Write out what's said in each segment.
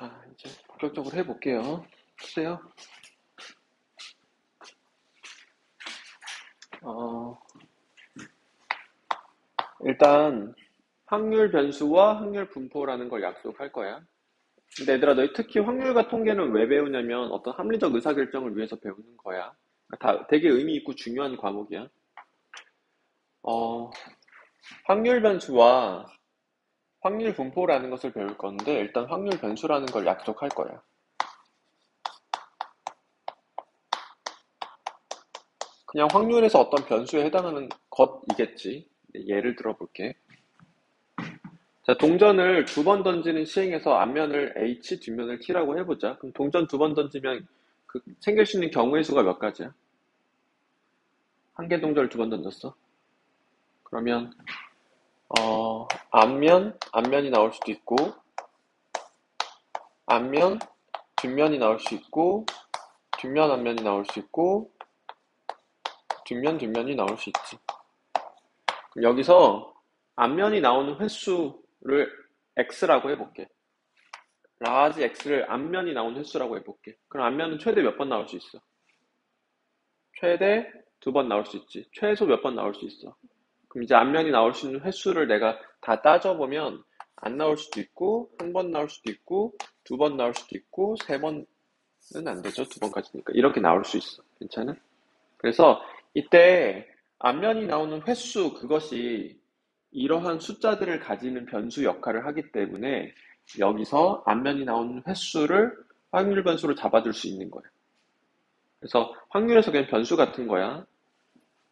자, 이제 본격적으로 해볼게요. 글쎄요. 어, 일단 확률 변수와 확률 분포라는 걸 약속할 거야. 근데 얘들아, 너희 특히 확률과 통계는 왜 배우냐면 어떤 합리적 의사결정을 위해서 배우는 거야. 다 되게 의미 있고 중요한 과목이야. 어, 확률 변수와 확률 분포라는 것을 배울 건데 일단 확률 변수라는 걸 약속할 거야. 그냥 확률에서 어떤 변수에 해당하는 것이겠지. 예를 들어볼게. 자, 동전을 두 번 던지는 시행에서 앞면을 H, 뒷면을 T라고 해보자. 그럼 동전 두 번 던지면 생길 수 있는 경우의 수가 몇 가지야? 한 개 동전을 두 번 던졌어. 그러면 앞면이 나올 수도 있고, 앞면, 뒷면이 나올 수 있고, 뒷면, 앞면이 나올 수 있고, 뒷면이 나올 수 있지. 그럼 여기서 앞면이 나오는 횟수를 X라고 해볼게. 라지 X를 앞면이 나오는 횟수라고 해볼게. 그럼 앞면은 최대 몇 번 나올 수 있어? 최대 두 번 나올 수 있지. 최소 몇 번 나올 수 있어. 그럼 이제 앞면이 나올 수 있는 횟수를 내가 다 따져보면 안 나올 수도 있고, 한 번 나올 수도 있고, 두 번 나올 수도 있고, 세 번은 안 되죠. 두 번까지니까. 이렇게 나올 수 있어. 괜찮아? 그래서 이때 앞면이 나오는 횟수 그것이 이러한 숫자들을 가지는 변수 역할을 하기 때문에 여기서 앞면이 나오는 횟수를 확률 변수로 잡아줄 수 있는 거야. 그래서 확률에서 그냥 변수 같은 거야.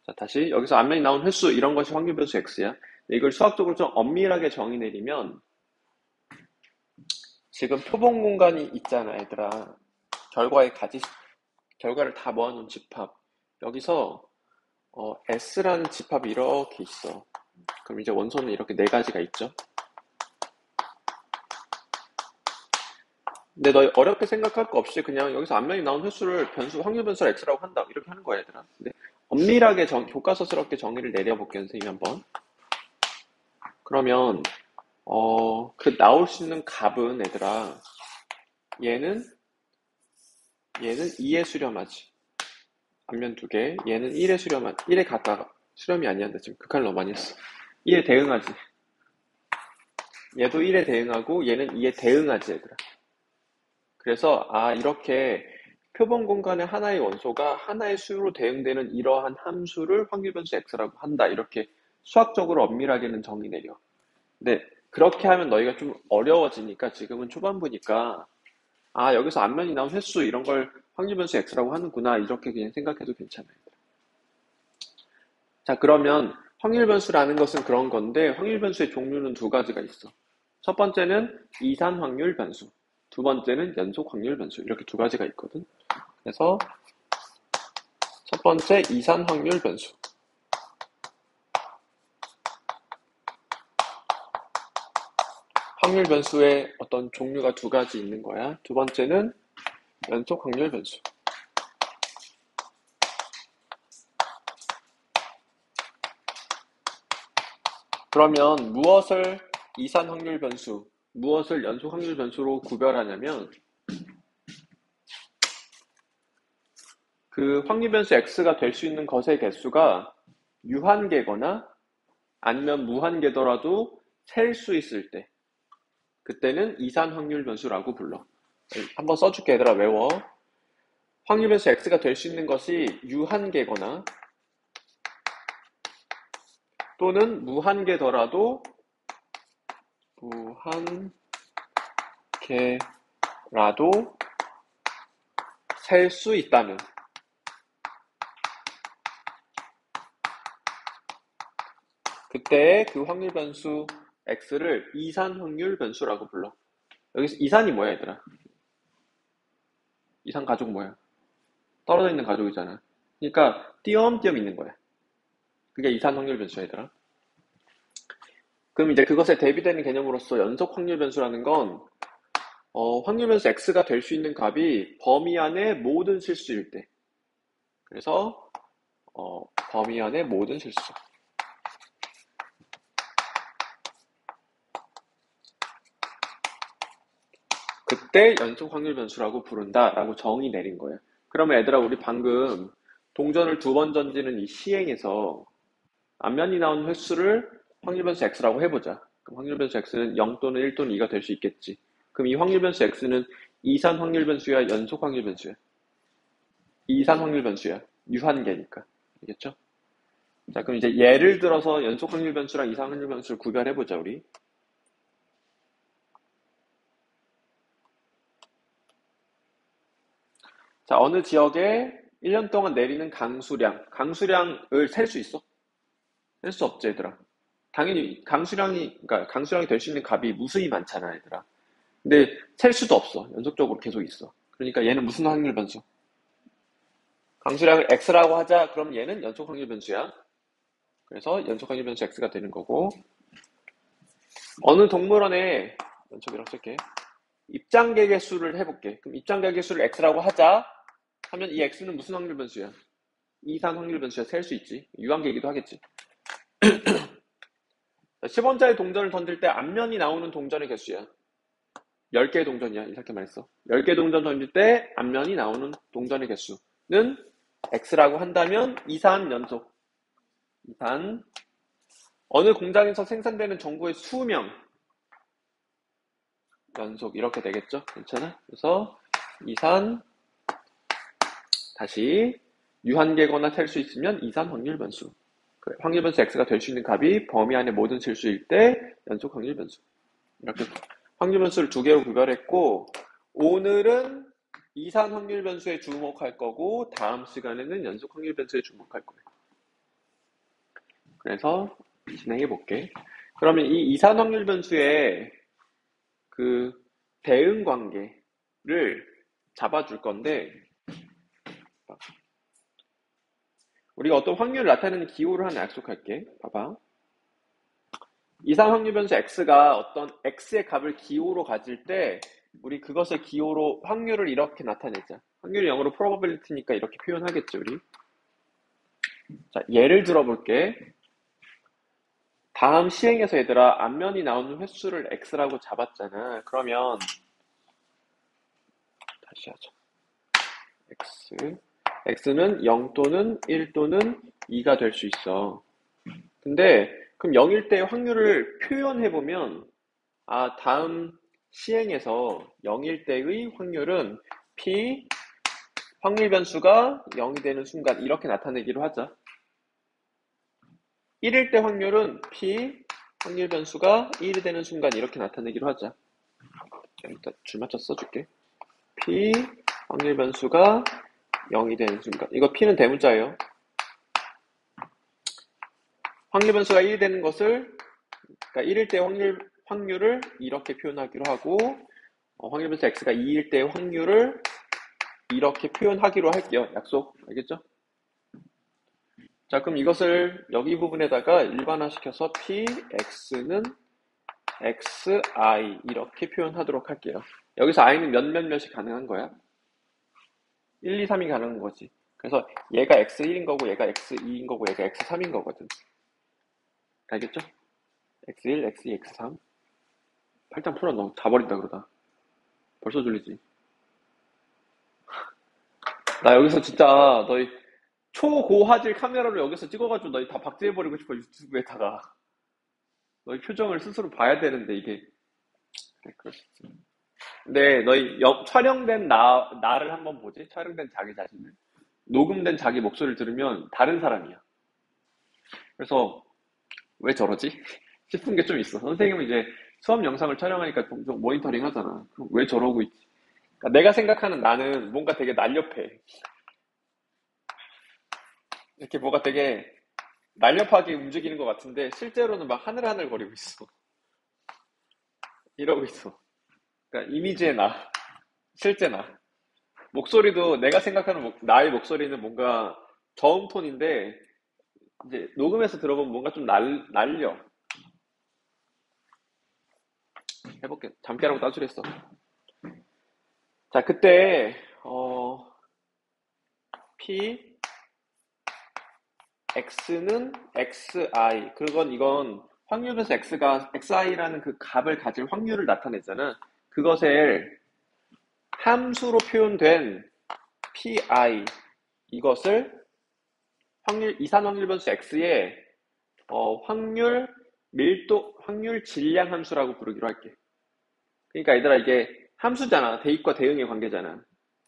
자, 다시 여기서 앞면이 나온 횟수 이런 것이 확률 변수 x야. 이걸 수학적으로 좀 엄밀하게 정의 내리면 지금 표본 공간이 있잖아, 얘들아. 결과의 결과를 다 모아놓은 집합. 여기서 S라는 집합이 이렇게 있어. 그럼 이제 원소는 이렇게 네 가지가 있죠. 근데 너 어렵게 생각할 거 없이 그냥 여기서 앞면이 나온 횟수를 확률 변수를 X라고 한다. 이렇게 하는 거야, 얘들아. 근데 엄밀하게 교과서스럽게 정의를 내려볼게요, 선생님이 한번. 그러면 그 나올 수 있는 값은 얘들아, 얘는 2에 수렴하지. 앞면 두 개. 얘는 1에 수렴하지. 1에 가까가 수렴이 아니야. 나 지금 극한을 너무 많이 했어. 1에 대응하지. 얘도 1에 대응하고 얘는 2에 대응하지, 얘들아. 그래서 이렇게 표본 공간의 하나의 원소가 하나의 수로 대응되는 이러한 함수를 확률변수 x라고 한다. 이렇게 수학적으로 엄밀하게는 정의 내려. 근데 그렇게 하면 너희가 좀 어려워지니까 지금은 초반부니까 여기서 앞면이 나온 횟수 이런 걸 확률변수 x라고 하는구나. 이렇게 그냥 생각해도 괜찮아요. 자, 그러면 확률변수라는 것은 그런 건데 확률변수의 종류는 두 가지가 있어. 첫 번째는 이산 확률 변수, 두 번째는 연속 확률 변수. 이렇게 두 가지가 있거든. 그래서 첫 번째 이산 확률 변수. 확률 변수의 어떤 종류가 두 가지 있는 거야. 두 번째는 연속 확률 변수. 그러면 무엇을 이산 확률 변수, 무엇을 연속 확률 변수로 구별하냐면 그 확률 변수 x가 될 수 있는 것의 개수가 유한계거나 아니면 무한계더라도 셀 수 있을 때 그때는 이산 확률 변수라고 불러. 한번 써줄게, 얘들아. 외워. 확률 변수 x가 될 수 있는 것이 유한계거나 또는 무한계더라도 셀 수 있다면 그때 그 확률 변수 x를 이산 확률 변수라고 불러. 여기서 이산이 뭐야, 얘들아? 이산 가족 뭐야? 떨어져 있는 가족이잖아. 그러니까 띄엄띄엄 있는 거야. 그게 이산 확률 변수야, 얘들아. 그럼 이제 그것에 대비되는 개념으로서 연속 확률 변수라는 건 확률 변수 x가 될 수 있는 값이 범위 안에 모든 실수일 때. 그래서 범위 안에 모든 실수. 그때 연속 확률 변수라고 부른다라고 정의 내린 거야. 그러면 얘들아, 우리 방금 동전을 두 번 던지는 이 시행에서 앞면이 나오는 횟수를 확률 변수 x라고 해보자. 그럼 확률 변수 x는 0 또는 1 또는 2가 될 수 있겠지. 그럼 이 확률 변수 x는 이산 확률 변수야, 연속 확률 변수야? 이산 확률 변수야. 유한계니까. 알겠죠? 자, 그럼 이제 예를 들어서 연속 확률 변수랑 이산 확률 변수를 구별해보자, 우리. 자, 어느 지역에 1년 동안 내리는 강수량을 셀 수 있어? 셀 수 없지, 얘들아. 당연히 그러니까 강수량이 될 수 있는 값이 무수히 많잖아, 얘들아. 근데 셀 수도 없어. 연속적으로 계속 있어. 그러니까 얘는 무슨 확률 변수? 강수량을 x라고 하자. 그럼 얘는 연속 확률 변수야. 그래서 연속 확률 변수 x가 되는 거고, 어느 동물원에 연속이라고 쓸게. 입장객의 수를 해볼게. 그럼 입장객의 수를 x라고 하자 하면 이 x는 무슨 확률 변수야? 이산 확률 변수야. 셀 수 있지. 유한계이기도 하겠지. 10원짜리 동전을 던질 때 앞면이 나오는 동전의 개수야. 10개의 동전이야. 이렇게 말했어. 10개 동전 던질 때 앞면이 나오는 동전의 개수는 x라고 한다면 이산 연속. 이산 어느 공장에서 생산되는 전구의 수명 연속 이렇게 되겠죠? 괜찮아? 그래서 이산 다시 유한계거나 셀 수 있으면 이산 확률 변수. 그래, 확률 변수 x가 될 수 있는 값이 범위 안에 모든 실수일 때 연속 확률 변수. 이렇게 확률 변수를 두 개로 구별했고, 오늘은 이산 확률 변수에 주목할 거고 다음 시간에는 연속 확률 변수에 주목할 거예요. 그래서 진행해 볼게. 그러면 이 이산 확률 변수의 그 대응 관계를 잡아줄 건데, 우리가 어떤 확률을 나타내는 기호를 하나 약속할게. 봐봐. 이산 확률 변수 x가 어떤 x의 값을 기호로 가질 때 우리 그것을 기호로 확률을 이렇게 나타내자. 확률이 0으로 probability니까 이렇게 표현하겠지, 우리. 자, 예를 들어볼게. 다음 시행에서 얘들아, 앞면이 나오는 횟수를 x라고 잡았잖아. 그러면 다시 하자. x는 0 또는 1 또는 2가 될 수 있어. 근데 그럼 0일 때 확률을 표현해보면 다음 시행에서 0일 때의 확률은 p 확률 변수가 0이 되는 순간 이렇게 나타내기로 하자. 1일 때 확률은 p 확률 변수가 1이 되는 순간 이렇게 나타내기로 하자. 일단 줄맞춰 써줄게. p 확률 변수가 0이 되는 순간. 이거 p는 대문자예요. 확률 변수가 1이 되는 것을 그러니까 1일 때 확률을 이렇게 표현하기로 하고 확률 변수 x가 2일 때 확률을 이렇게 표현하기로 할게요. 약속. 알겠죠? 자, 그럼 이것을 여기 부분에다가 일반화시켜서 px는 xi 이렇게 표현하도록 할게요. 여기서 i는 몇이 가능한 거야? 1, 2, 3이 가능한 거지. 그래서 얘가 x1인 거고 얘가 x2인 거고 얘가 x3인 거거든. 알겠죠? x1, x2, x3 팔짱 풀어 너 다 버린다 그러다. 벌써 졸리지? 나 여기서 진짜 너희 초고화질 카메라로 여기서 찍어가지고 너희 다 박제해버리고 싶어 유튜브에다가. 너희 표정을 스스로 봐야 되는데 이게 그래, 그럴 수 있지. 근데 너희 촬영된 나를 한번 보지? 촬영된 자기 자신을. 녹음된 자기 목소리를 들으면 다른 사람이야. 그래서 왜 저러지? 싶은 게 좀 있어. 선생님은 이제 수업 영상을 촬영하니까 좀 모니터링 하잖아. 그럼 왜 저러고 있지? 그러니까 내가 생각하는 나는 뭔가 되게 날렵해. 이렇게 뭐가 되게 날렵하게 움직이는 것 같은데 실제로는 막 하늘하늘 거리고 있어. 이러고 있어. 그러니까 이미지의 나, 실제 나. 목소리도 내가 생각하는 나의 목소리는 뭔가 저음 톤인데 이제 녹음해서 들어보면 뭔가 좀 날려. 해볼게. 잠깨라고 따주랬어. 자, 그때 p x는 xi. 이건 확률에서 x가 xi라는 그 값을 가질 확률을 나타내잖아. 그것을 함수로 표현된 pi 이것을 이산 확률 변수 x의 확률 밀도 확률 질량 함수라고 부르기로 할게. 그러니까 얘들아 이게 함수잖아. 대입과 대응의 관계잖아.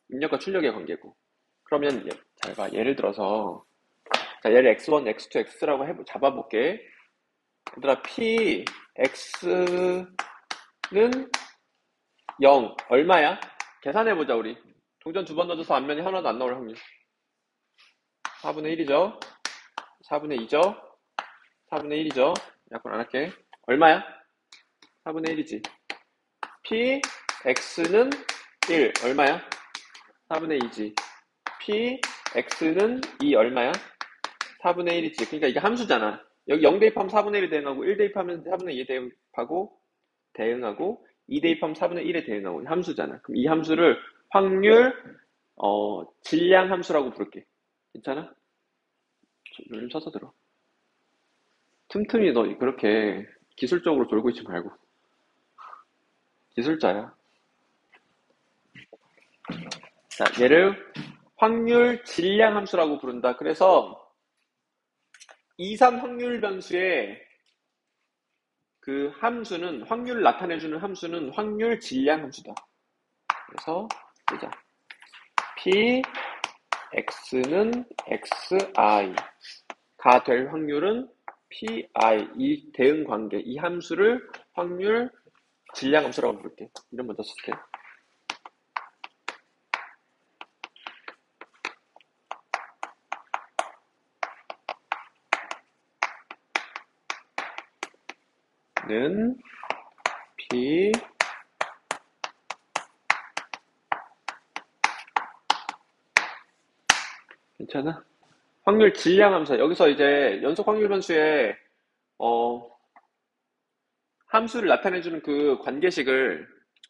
입력과 출력의 관계고. 그러면 잘 봐. 예를 들어서 자, 얘를 x1, x2, x라고 잡아볼게. 얘들아 p x는 0 얼마야? 계산해보자 우리. 동전 두 번 넣어줘서 앞면이 하나도 안 나올 확률. 4분의 1이죠. 4분의 2죠. 4분의 1이죠. 약분 안 할게. 얼마야? 4분의 1이지. p x는 1 얼마야? 4분의 2지. p x는 2 얼마야? 4분의 1이지. 그러니까 이게 함수잖아. 여기 0 대입하면 4분의 1에 대응하고 1 대입하면 4분의 2에 대응하고 2 대입하면 4분의 1에 대응하고 함수잖아. 그럼 이 함수를 확률 질량 함수라고 부를게. 괜찮아? 요즘 쳐서 들어. 틈틈이 너 그렇게 기술적으로 돌고 있지 말고. 기술자야. 자, 얘를 확률 질량 함수라고 부른다. 그래서 이산 확률 변수의 그 함수는 확률을 나타내주는 함수는 확률 질량 함수다. 그래서 쓰자. p x는 xi가 될 확률은 pi 이 대응 관계 이 함수를 확률 질량 함수라고 부를게. 이름 먼저 쓸게. 는 p 괜찮아? 확률 질량 함수 여기서 이제 연속 확률 변수의 함수를 나타내주는 그 관계식을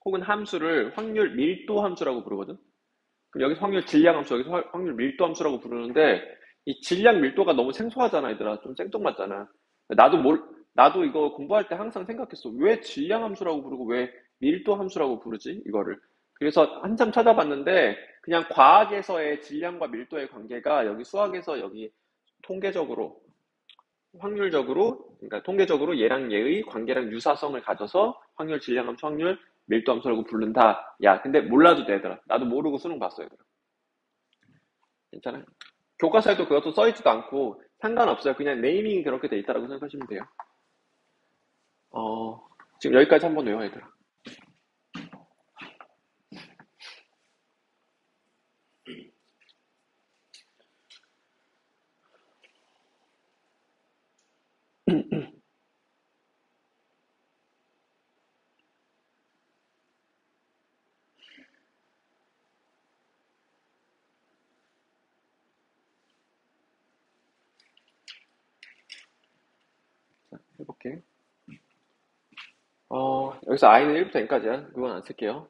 혹은 함수를 확률 밀도 함수라고 부르거든. 그럼 여기서 확률 질량 함수, 여기서 확률 밀도 함수라고 부르는데 이 질량 밀도가 너무 생소하잖아, 얘들아. 좀 생뚱맞잖아. 나도 이거 공부할 때 항상 생각했어. 왜 질량 함수라고 부르고 왜 밀도 함수라고 부르지? 이거를. 그래서 한참 찾아봤는데 그냥 과학에서의 질량과 밀도의 관계가 여기 수학에서 여기 통계적으로 확률적으로, 그러니까 통계적으로 얘랑 얘의 관계랑 유사성을 가져서 확률 질량함수, 확률 밀도함수라고 부른다. 야, 근데 몰라도 되더라. 나도 모르고 수능 봤어, 얘들아. 괜찮아요? 교과서에도 그것도 써있지도 않고 상관없어요. 그냥 네이밍이 그렇게 돼 있다라고 생각하시면 돼요. 지금 여기까지 한번 외워, 얘들아. 자, 해볼게. 여기서 i는 1부터 n까지야. 그건 안 쓸게요.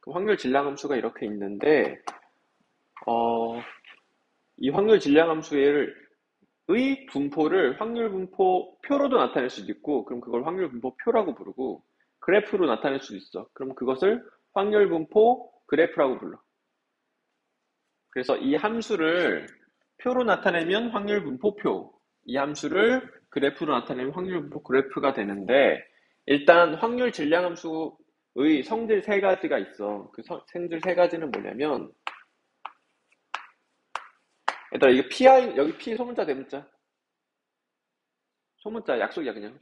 그 확률 질량함수가 이렇게 있는데, 이 확률 질량함수를 의 분포를 확률 분포 표로도 나타낼 수도 있고, 그럼 그걸 확률 분포 표라고 부르고, 그래프로 나타낼 수도 있어. 그럼 그것을 확률 분포 그래프라고 불러. 그래서 이 함수를 표로 나타내면 확률 분포 표, 이 함수를 그래프로 나타내면 확률 분포 그래프가 되는데, 일단 확률 질량 함수의 성질 세 가지가 있어. 그 성질 세 가지는 뭐냐면, 얘들아, 이게 PI, 여기 P 소문자 대문자. 소문자 약속이야, 그냥.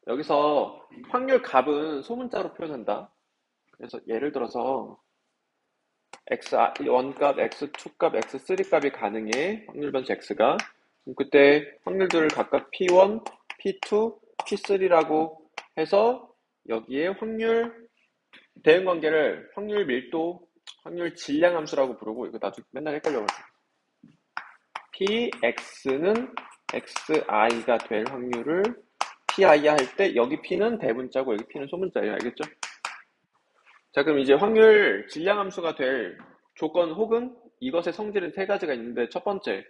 여기서 확률 값은 소문자로 표현한다. 그래서 예를 들어서 x1 값, x2 값, x3 값이 가능해. 확률 변수 x가. 그때 확률들을 각각 p1, p2, p3라고 해서 여기에 확률 대응 관계를 확률 밀도, 확률 질량 함수라고 부르고 이거 나중에 맨날 헷갈려가지고 px는 xi가 될 확률을 pi야 할 때 여기 p는 대문자고 여기 p는 소문자예요. 알겠죠? 자, 그럼 이제 확률 질량 함수가 될 조건 혹은 이것의 성질은 세 가지가 있는데 첫 번째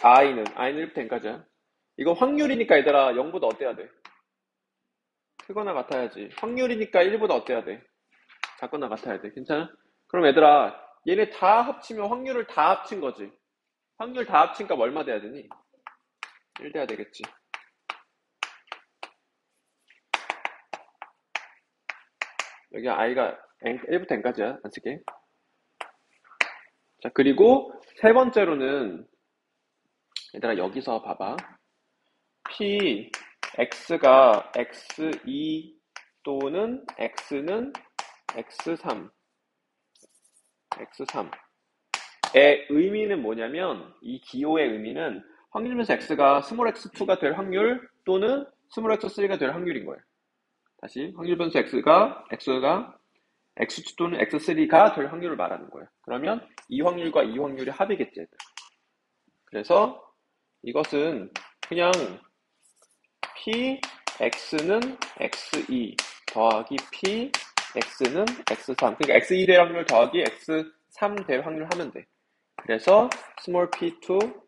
i는 1부터 n까지야. 이거 확률이니까 얘들아 0보다 어때야 돼? 크거나 같아야지. 확률이니까 1보다 어때야 돼? 같거나 같아야 돼. 괜찮아? 그럼 얘들아, 얘네 다 합치면 확률을 다 합친 거지. 확률 다 합친 값 얼마 돼야 되니? 1 돼야 되겠지. 여기 i가 1부터 n까지야. 안 쓸게. 자, 그리고 세 번째로는 얘들아 여기서 봐봐. p x가 x2 또는 x는 x3의 의미는 뭐냐면 이 기호의 의미는 확률면서 x가 스몰 x2가 될 확률 또는 스몰 x3가 될 확률인 거예요. 다시 확률 변수 x가 x2 또는 x3가 될 확률을 말하는 거예요. 그러면 이 확률과 이 확률이 합이겠지. 그래서 이것은 그냥 p x는 x2 더하기 p x는 x3 그러니까 x2 될 확률 더하기 x3 될 확률 하면 돼. 그래서 small p2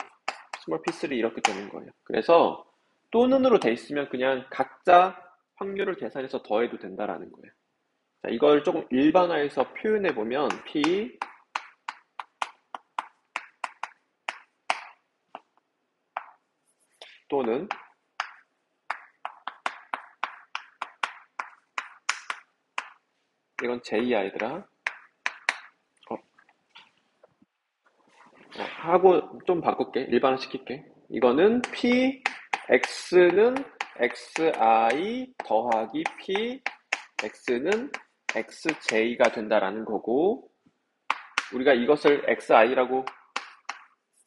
small p3 이렇게 되는 거예요. 그래서 또는으로 돼 있으면 그냥 각자 확률을 계산해서 더해도 된다라는 거예요. 자, 이걸 조금 일반화해서 표현해 보면 p 또는 이건 JI들아. 하고 좀 바꿀게. 일반화 시킬게. 이거는 P, X는 XI 더하기 P, X는 XJ가 된다라는 거고, 우리가 이것을 XI라고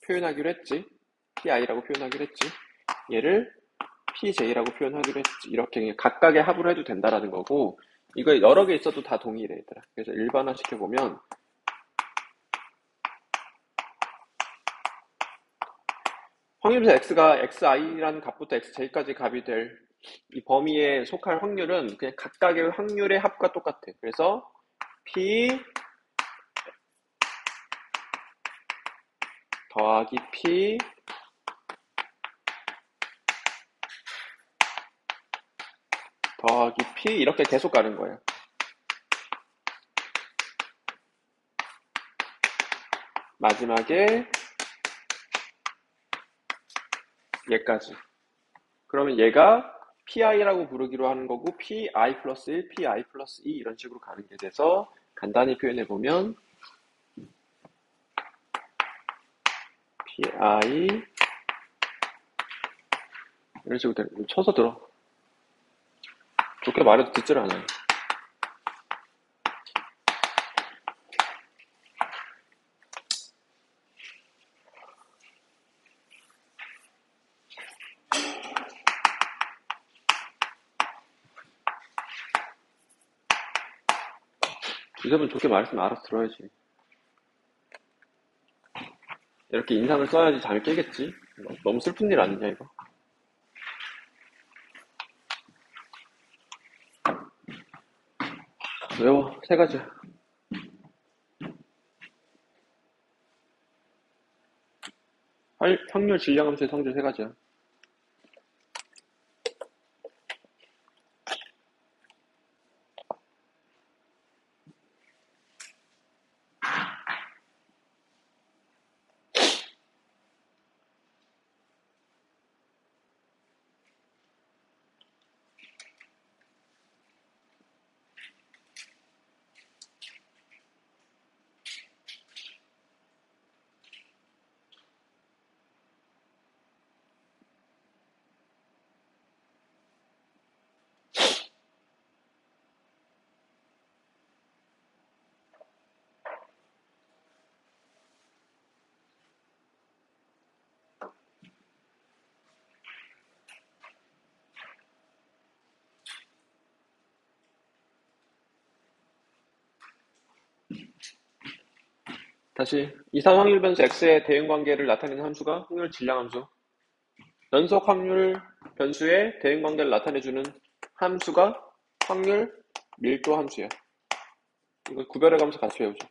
표현하기로 했지. PI라고 표현하기로 했지. 얘를 PJ라고 표현하기로 했지. 이렇게 그냥 각각의 합으로 해도 된다라는 거고, 이거 여러 개 있어도 다 동일해, 얘들아. 그래서 일반화 시켜보면, 확률에서 x가 xi라는 값부터 xj까지 값이 될 이 범위에 속할 확률은 그냥 각각의 확률의 합과 똑같아. 그래서 p 더하기 p 더하기 p 이렇게 계속 가는 거예요. 마지막에 얘까지. 그러면 얘가 pi라고 부르기로 하는 거고 pi 플러스 1, pi 플러스 2 이런 식으로 가는 게 돼서 간단히 표현해 보면 pi 이런 식으로 돼. 쳐서 들어. 좋게 말해도 듣질 않아요. 이사분 좋게 말했으면 알아서 들어야지. 이렇게 인상을 써야지 잠이 깨겠지. 너무 슬픈 일 아니냐 이거. 외워. 세 가지야. 확률, 질량함수의 성질 세 가지야. 다시 이산 확률 변수 x의 대응 관계를 나타내는 함수가 확률 질량함수. 연속 확률 변수의 대응 관계를 나타내주는 함수가 확률 밀도 함수야. 이거 구별해가면서 같이 배우죠.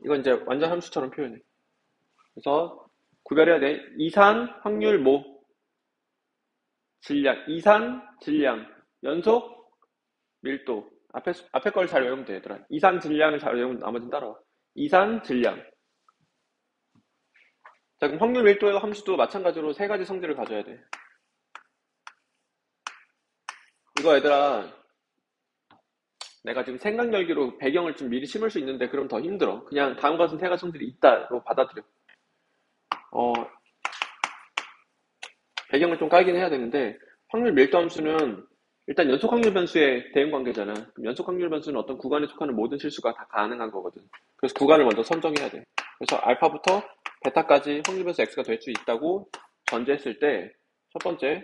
이건 이제 완전 함수처럼 표현해. 그래서 구별해야 돼. 이산, 확률, 뭐? 질량. 이산, 질량. 연속, 밀도. 앞에 걸 잘 외우면 돼, 얘들아. 이산, 질량을 잘 외우면 나머지는 따라와. 이산, 질량. 자, 그럼 확률, 밀도의 함수도 마찬가지로 세 가지 성질을 가져야 돼. 이거 얘들아, 내가 지금 생각 열기로 배경을 좀 미리 심을 수 있는데 그럼 더 힘들어. 그냥 다음 같은 세 가지 성질이 있다로 받아들여. 어, 배경을 좀 깔긴 해야 되는데 확률 밀도 함수는 일단 연속 확률 변수의 대응 관계잖아. 그럼 연속 확률 변수는 어떤 구간에 속하는 모든 실수가 다 가능한 거거든. 그래서 구간을 먼저 선정해야 돼. 그래서 알파부터 베타까지 확률 변수 x가 될 수 있다고 전제했을 때 첫 번째,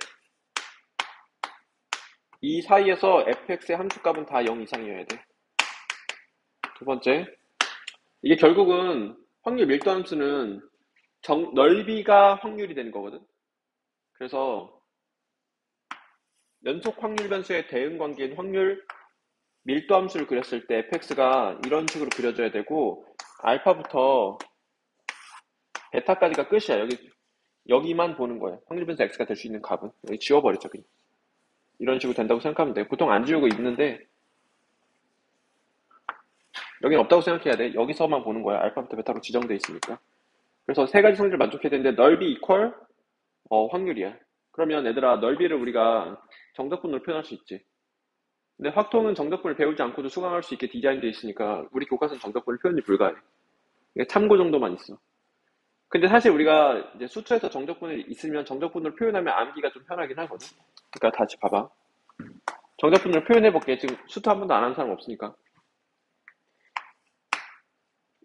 이 사이에서 fx의 함수값은 다 0 이상이어야 돼. 두 번째, 이게 결국은 확률 밀도 함수는 넓이가 확률이 되는 거거든. 그래서 연속 확률 변수의 대응 관계인 확률 밀도 함수를 그렸을 때 fx가 이런 식으로 그려져야 되고 알파부터 베타까지가 끝이야. 여기만 보는 거야. 확률 변수 x가 될 수 있는 값은 여기 지워버리죠. 그냥. 이런 식으로 된다고 생각하면 돼. 보통 안 지우고 있는데 여긴 없다고 생각해야 돼. 여기서만 보는 거야. 알파부터 베타로 지정돼 있으니까. 그래서 세 가지 성질을 만족해야 되는데 넓이 이퀄 확률이야. 그러면 얘들아 넓이를 우리가 정적분으로 표현할 수 있지. 근데 확통은 정적분을 배우지 않고도 수강할 수 있게 디자인되어 있으니까 우리 교과서는 정적분을 표현이 불가해. 이게 참고 정도만 있어. 근데 사실 우리가 이제 수투에서 정적분이 있으면 정적분으로 표현하면 암기가 좀 편하긴 하거든. 그러니까 다시 봐봐. 정적분으로 표현해볼게. 지금 수투 한 번도 안 한 사람 없으니까.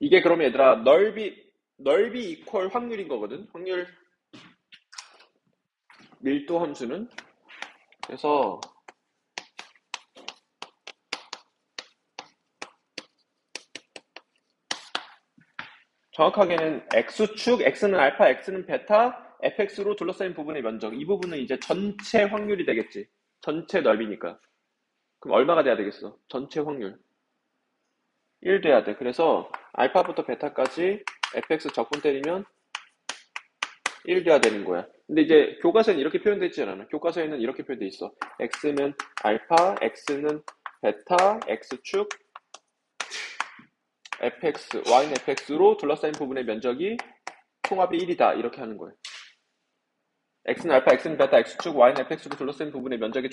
이게 그러면 얘들아 넓이 이퀄 확률인 거거든. 확률 밀도 함수는. 그래서 정확하게는 x축, x는 알파, x는 베타, fx로 둘러싸인 부분의 면적. 이 부분은 이제 전체 확률이 되겠지. 전체 넓이니까. 그럼 얼마가 돼야 되겠어? 전체 확률. 1 돼야 돼. 그래서 알파부터 베타까지 fx 적분 때리면 1 돼야 되는 거야. 근데 이제 교과서에는 이렇게 표현되어 있지 않아. 교과서에는 이렇게 표현되어 있어. x는 알파, x는 베타, x축, fx, y는 fx로 둘러싸인 부분의 면적이 총합이 1이다. 이렇게 하는 거예요. x는 알파, x는 베타, x축, y는 fx로 둘러싸인 부분의 면적이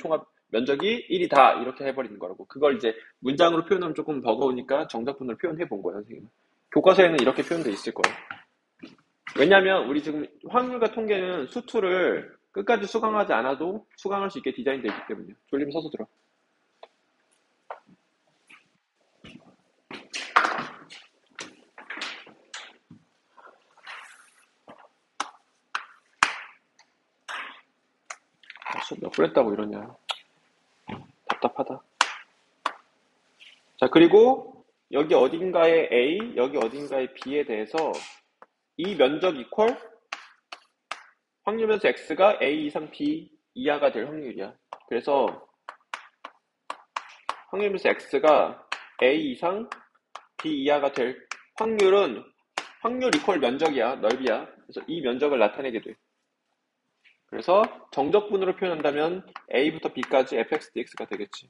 면적이 1이다. 이렇게 해버리는 거라고. 그걸 이제 문장으로 표현하면 조금 버거우니까 정답분으로 표현해 본 거예요, 선생님. 교과서에는 이렇게 표현돼 있을 거예요. 왜냐면 우리 지금 확률과 통계는 수투를 끝까지 수강하지 않아도 수강할 수 있게 디자인되어 있기 때문이에요. 졸리면 서서 들어. 수업 몇 분 했다고 이러냐. 답답하다. 자, 그리고 여기 어딘가에 A, 여기 어딘가에 B에 대해서 이 면적 이퀄 확률 변수 X가 A 이상 B 이하가 될 확률이야. 그래서 확률 변수 X가 A 이상 B 이하가 될 확률은 확률 이퀄 면적이야. 넓이야. 그래서 이 면적을 나타내게 돼. 그래서 정적분으로 표현한다면 A부터 B까지 fx dx가 되겠지.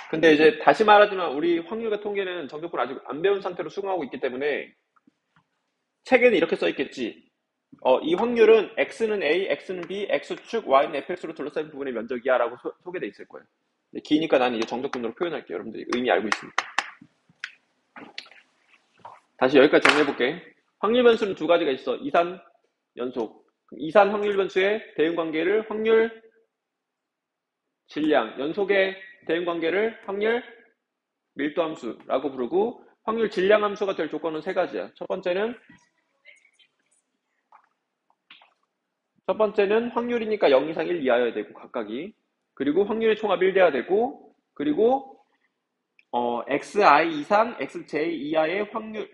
근데 이제 다시 말하지만 우리 확률과 통계는 정적분 아직 안 배운 상태로 수강하고 있기 때문에 책에는 이렇게 써 있겠지. 이 확률은 x는 a, x는 b, x축, y는 fx로 둘러싸인 부분의 면적이야 라고 소개돼 있을 거예요. 기니까 나는 이제 정적분으로 표현할게요. 여러분들 의미 알고 있으니까. 다시 여기까지 정리해볼게. 확률 변수는 두 가지가 있어. 이산, 연속. 이산 확률 변수의 대응 관계를 확률, 질량, 연속의 대응 관계를 확률, 밀도 함수라고 부르고 확률 질량 함수가 될 조건은 세 가지야. 첫 번째는 확률이니까 0 이상 1 이하여야 되고 각각이. 그리고 확률의 총합 1 돼야 되고 그리고 xi 이상 xj 이하의 확률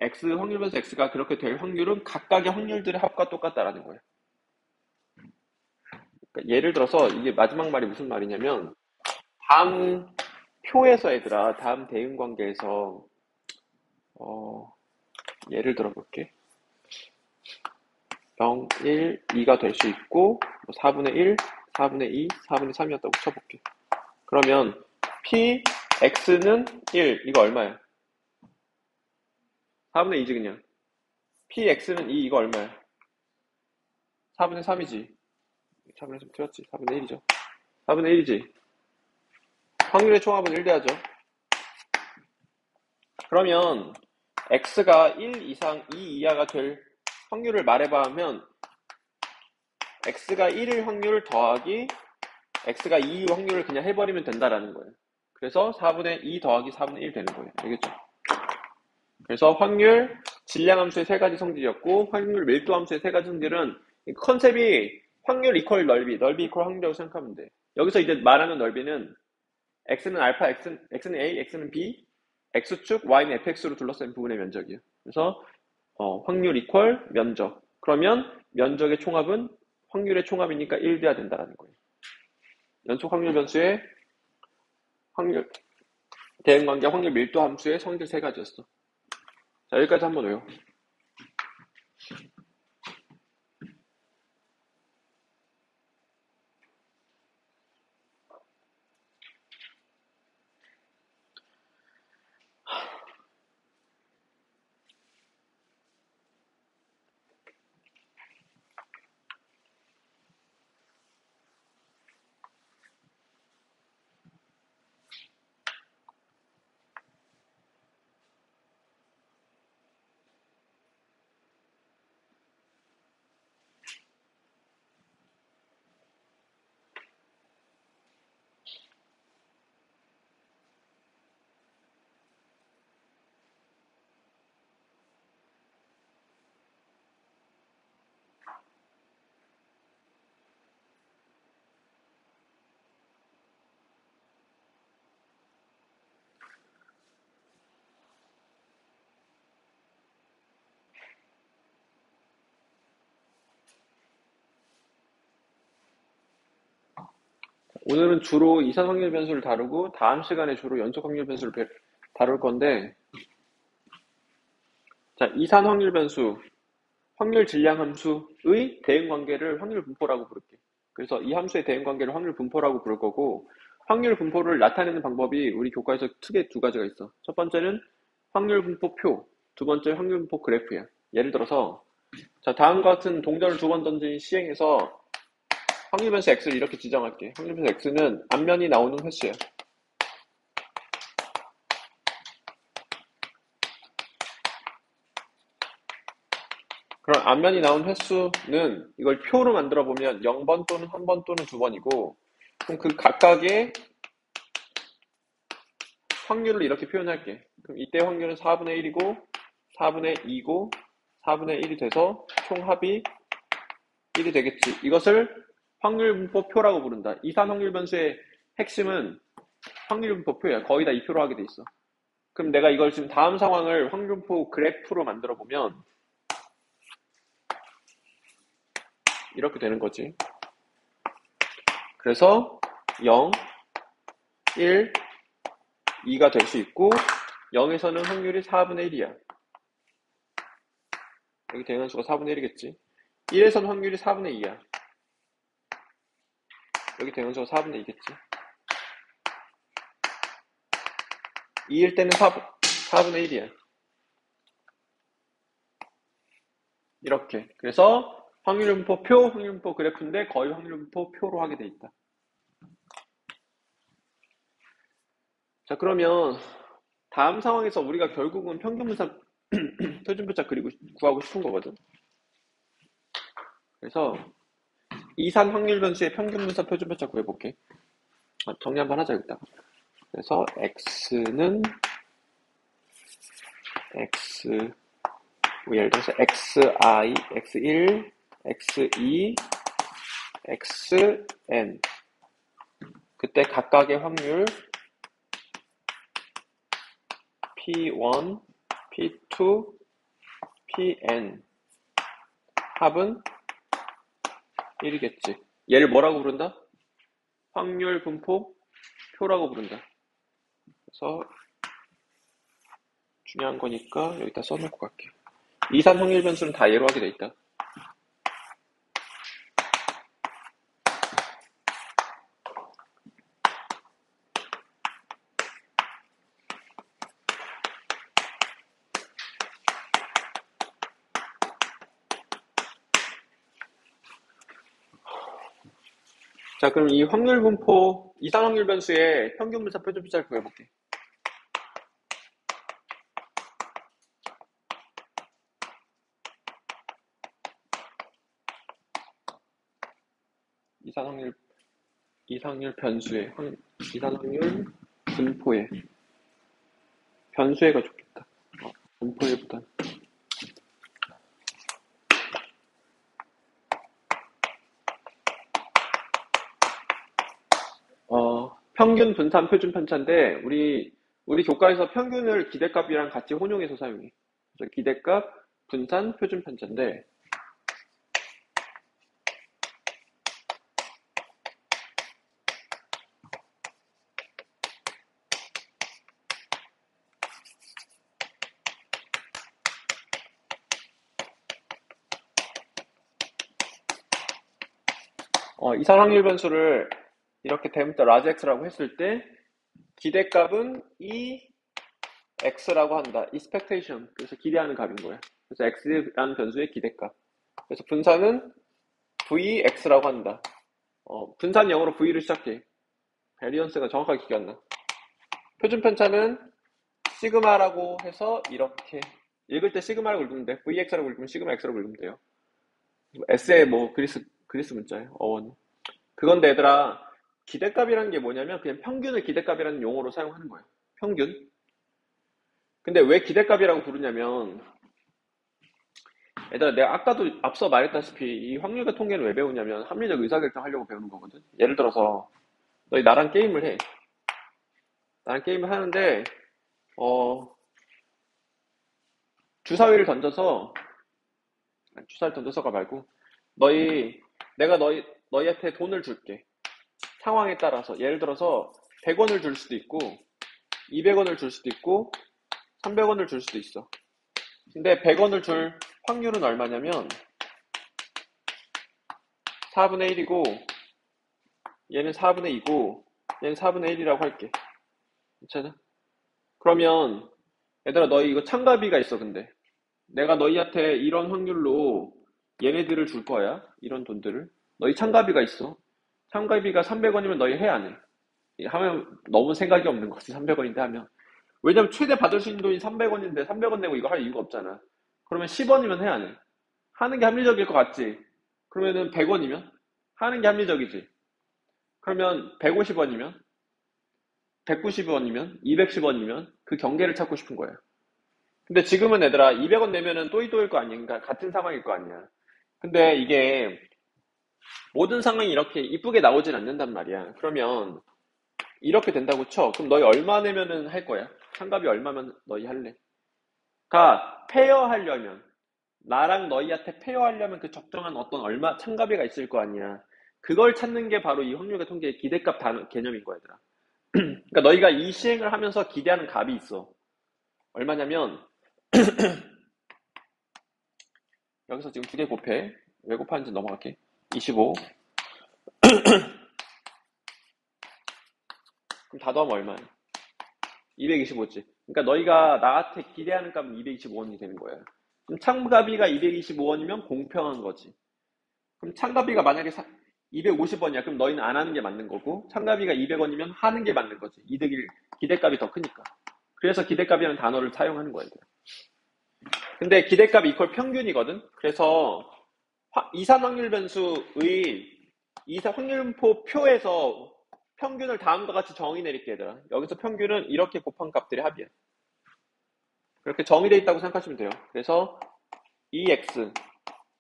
x 확률 변수 x가 그렇게 될 확률은 각각의 확률들의 합과 똑같다라는 거예요. 그러니까 예를 들어서 이게 마지막 말이 무슨 말이냐면 다음 표에서 다음 대응 관계에서 예를 들어 볼게. 0, 1, 2가 될 수 있고 4분의 1, 4분의 2, 4분의 3이었다고 쳐볼게. 그러면 px는 1, 이거 얼마야? 4분의 2지 그냥. px는 2, 이거 얼마야? 4분의 3이지. 4분의 3 틀렸지. 4분의 1이죠. 4분의 1이지. 확률의 총합은 1대하죠. 그러면 x가 1 이상 2 이하가 될 확률을 말해봐 하면 x가 1일 확률 더하기 x가 2일 확률을 그냥 해버리면 된다라는 거예요. 그래서 4분의 2 더하기 4분의 1 되는 거예요. 알겠죠? 그래서 확률, 질량함수의 세 가지 성질이었고 확률 밀도함수의 세 가지 성질은 컨셉이 확률 이퀄 넓이, 넓이 이퀄 확률이라고 생각하면 돼. 여기서 이제 말하는 넓이는 x는 알파, x는 a, x는 b, x축, y는 fx로 둘러싼 부분의 면적이에요. 그래서 확률 이퀄 면적. 그러면 면적의 총합은 확률의 총합이니까 1 돼야 된다는 거예요. 연속 확률 변수의 확률 대응관계 확률 밀도 함수의 성질 세 가지였어. 자, 여기까지 한번 외워. 오늘은 주로 이산 확률 변수를 다루고 다음 시간에 주로 연속 확률 변수를 다룰 건데, 자, 이산 확률 변수, 확률 질량 함수의 대응 관계를 확률 분포라고 부를게. 그래서 이 함수의 대응 관계를 확률 분포라고 부를 거고, 확률 분포를 나타내는 방법이 우리 교과에서 크게 두 가지가 있어. 첫 번째는 확률 분포 표, 두 번째 확률 분포 그래프야. 예를 들어서 자, 다음과 같은 동전을 두 번 던진 시행에서 확률 변수 x를 이렇게 지정할게. 확률 변수 x는 앞면이 나오는 횟수야. 그럼 앞면이 나온 횟수는 이걸 표로 만들어 보면 0번 또는 1번 또는 2번이고, 그럼 그 각각의 확률을 이렇게 표현할게. 그럼 이때 확률은 4분의 1이고 4분의 2고 4분의 1이 돼서 총합이 1이 되겠지. 이것을 확률 분포표라고 부른다. 이산 확률 변수의 핵심은 확률 분포표야. 거의 다 이 표로 하게 돼 있어. 그럼 내가 이걸 지금 다음 상황을 확률 분포 그래프로 만들어 보면 이렇게 되는 거지. 그래서 0, 1, 2가 될 수 있고 0에서는 확률이 4분의 1이야. 여기 대응함수가 4분의 1이겠지. 1에서는 확률이 4분의 2야. 여기 대응함수가 4분의 2겠지. 2일 때는 4분의 1이야. 이렇게. 그래서 확률 분포 표, 확률 분포 그래프인데 거의 확률 분포 표로 하게 돼 있다. 자, 그러면 다음 상황에서 우리가 결국은 평균분산 표준표차 구하고 싶은 거거든. 그래서 이산 확률 변수의 평균분산 표준표차 구해볼게. 정리 한번 하자 일단. 그래서 x는 x 예를 들어서 xi, x1, x2, xn 그때 각각의 확률 p1, p2, pn 합은 1이겠지. 얘를 뭐라고 부른다? 확률 분포 표라고 부른다. 그래서 중요한 거니까 여기다 써놓고 갈게. 이산 확률 변수는 다 예로 하게 돼 있다. 자, 그럼 이 확률 분포, 이산 확률 변수의 평균 분사 표준 표자를 구해볼게. 이산 확률, 이산 확률 변수의, 이산 확률 분포의, 변수의가 좋겠다. 분포의보다. 평균 분산 표준 편차인데, 우리 교과에서 평균을 기대값이랑 같이 혼용해서 사용해. 그래서 기대값, 분산, 표준 편차인데, 이산 확률 변수를 이렇게 대문자 라지 x라고 했을 때, 기대값은 x라고 한다. expectation. 그래서 기대하는 값인 거야. 그래서 x라는 변수의 기대값. 그래서 분산은 vx라고 한다. 분산 영어로 v를 시작해. 베리언스가 정확하게 기억 안 나. 표준 편차는 시그마라고 해서 이렇게 읽을 때 시그마라고 읽으면 돼. vx라고 읽으면 시그마 x라고 읽으면 돼요. s의 뭐 그리스 문자예요. 어원. 그건데 얘들아, 기대값이라는 게 뭐냐면 그냥 평균을 기대값이라는 용어로 사용하는 거예요. 평균. 근데 왜 기대값이라고 부르냐면, 얘들아, 내가 아까도 앞서 말했다시피 이 확률과 통계는 왜 배우냐면 합리적 의사결정 하려고 배우는 거거든. 예를 들어서 너희 나랑 게임을 해. 나랑 게임을 하는데 주사위를 던져서, 아니, 주사위를 던져서가 말고 내가 너희한테 돈을 줄게. 상황에 따라서 예를 들어서 100원을 줄 수도 있고 200원을 줄 수도 있고 300원을 줄 수도 있어. 근데 100원을 줄 확률은 얼마냐면 4분의 1이고 얘는 4분의 2고 얘는 4분의 1이라고 할게. 괜찮아? 그러면 얘들아, 너희 이거 참가비가 있어. 근데 내가 너희한테 이런 확률로 얘네들을 줄 거야. 이런 돈들을. 너희 참가비가 있어. 참가비가 300원이면 너희 해, 안 해? 하면 너무 생각이 없는 거지. 300원인데 하면. 왜냐면 최대 받을 수 있는 돈이 300원인데 300원 내고 이거 할 이유가 없잖아. 그러면 10원이면 해, 안 해? 하는 게 합리적일 것 같지? 그러면은 100원이면? 하는 게 합리적이지. 그러면 150원이면? 190원이면? 210원이면? 그 경계를 찾고 싶은 거야. 근데 지금은 얘들아 200원 내면은 또이또일 거 아니야. 그러니까 같은 상황일 거 아니야. 근데 이게 모든 상황이 이렇게 이쁘게 나오진 않는단 말이야. 그러면 이렇게 된다고 쳐. 그럼 너희 얼마 내면은 할 거야? 참가비 얼마면 너희 할래? 그러니까 페어하려면, 나랑 너희한테 페어하려면 그 적정한 어떤 얼마 참가비가 있을 거 아니야. 그걸 찾는 게 바로 이 확률과 통계의 기대값 개념인 거야, 얘들아. 그러니까 너희가 이 시행을 하면서 기대하는 값이 있어. 얼마냐면 여기서 지금 두 개 곱해. 왜 곱하는지 넘어갈게. 25. 그럼 다 더하면 얼마야? 225지. 그러니까 너희가 나한테 기대하는 값은 225원이 되는 거야. 그럼 참가비가 225원이면 공평한 거지. 그럼 참가비가 만약에 250원이야. 그럼 너희는 안 하는 게 맞는 거고, 참가비가 200원이면 하는 게 맞는 거지. 기대값이 더 크니까. 그래서 기대값이라는 단어를 사용하는 거야. 근데 기대값이 이퀄 평균이거든. 그래서 이산 확률 변수의 이산 확률표 표에서 평균을 다음과 같이 정의 내릴게, 얘들아. 여기서 평균은 이렇게 곱한 값들의 합이야. 그렇게 정의되어 있다고 생각하시면 돼요. 그래서 EX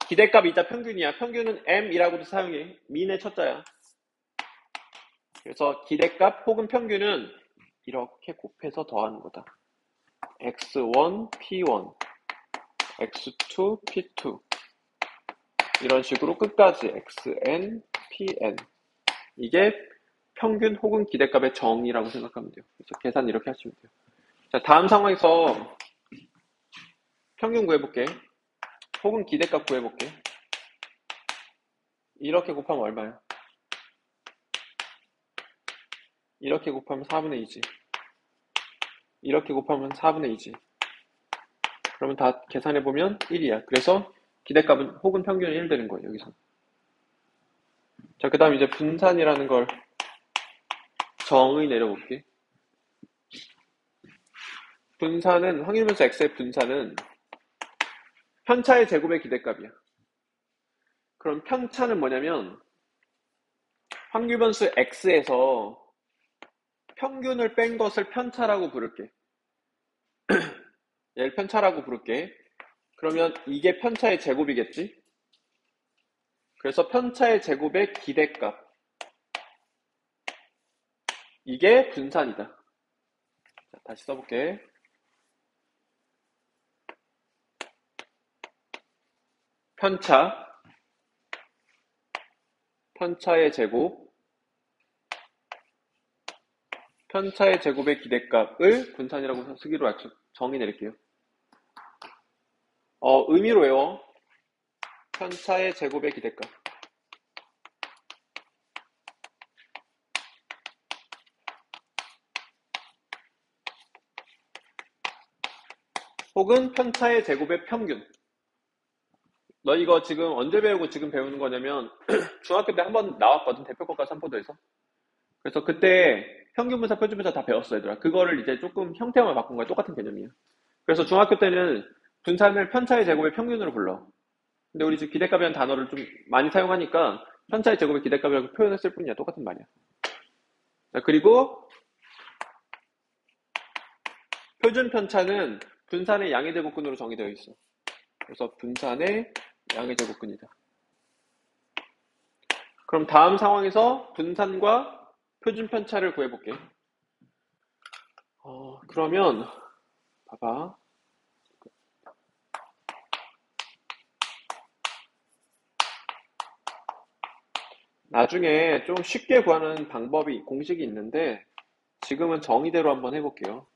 기대값이자 평균이야. 평균은 M이라고도 사용해. 민의 첫자야. 그래서 기대값 혹은 평균은 이렇게 곱해서 더하는 거다. X1, P1, X2, P2 이런 식으로 끝까지 XN, PN 이게 평균 혹은 기대값의 정의라고 생각하면 돼요. 그래서 계산 이렇게 하시면 돼요. 자, 다음 상황에서 평균 구해볼게. 혹은 기대값 구해볼게. 이렇게 곱하면 얼마야? 이렇게 곱하면 4분의 2지. 이렇게 곱하면 4분의 2지. 그러면 다 계산해보면 1이야. 그래서 기대값은 혹은 평균이 1 되는 거예요, 여기서. 자, 그 다음 이제 분산이라는 걸 정의 내려볼게. 분산은, 확률변수 x의 분산은 편차의 제곱의 기대값이야. 그럼 편차는 뭐냐면, 확률변수 x에서 평균을 뺀 것을 편차라고 부를게. 얘를 편차라고 부를게. 그러면 이게 편차의 제곱이겠지? 그래서 편차의 제곱의 기대값. 이게 분산이다. 자, 다시 써볼게. 편차의 제곱, 편차의 제곱의 기대값을 분산이라고 쓰기로 정의 내릴게요. 의미로 외워. 편차의 제곱의 기대값. 혹은 편차의 제곱의 평균. 너 이거 지금 언제 배우고 지금 배우는 거냐면 중학교 때 한 번 나왔거든. 대표과가 3포도에서. 그래서 그때 평균분사, 표준분사 다 배웠어, 얘들아. 그거를 이제 조금 형태만 바꾼 거야. 똑같은 개념이야. 그래서 중학교 때는 분산을 편차의 제곱의 평균으로 불러. 근데 우리 지금 기대값이라는 단어를 좀 많이 사용하니까 편차의 제곱의 기대값이라고 표현했을 뿐이야. 똑같은 말이야. 자, 그리고 표준 편차는 분산의 양의 제곱근으로 정의되어 있어. 그래서 분산의 양의 제곱근이다. 그럼 다음 상황에서 분산과 표준 편차를 구해볼게. 그러면 봐봐. 나중에 좀 쉽게 구하는 방법이, 공식이 있는데 지금은 정의대로 한번 해볼게요.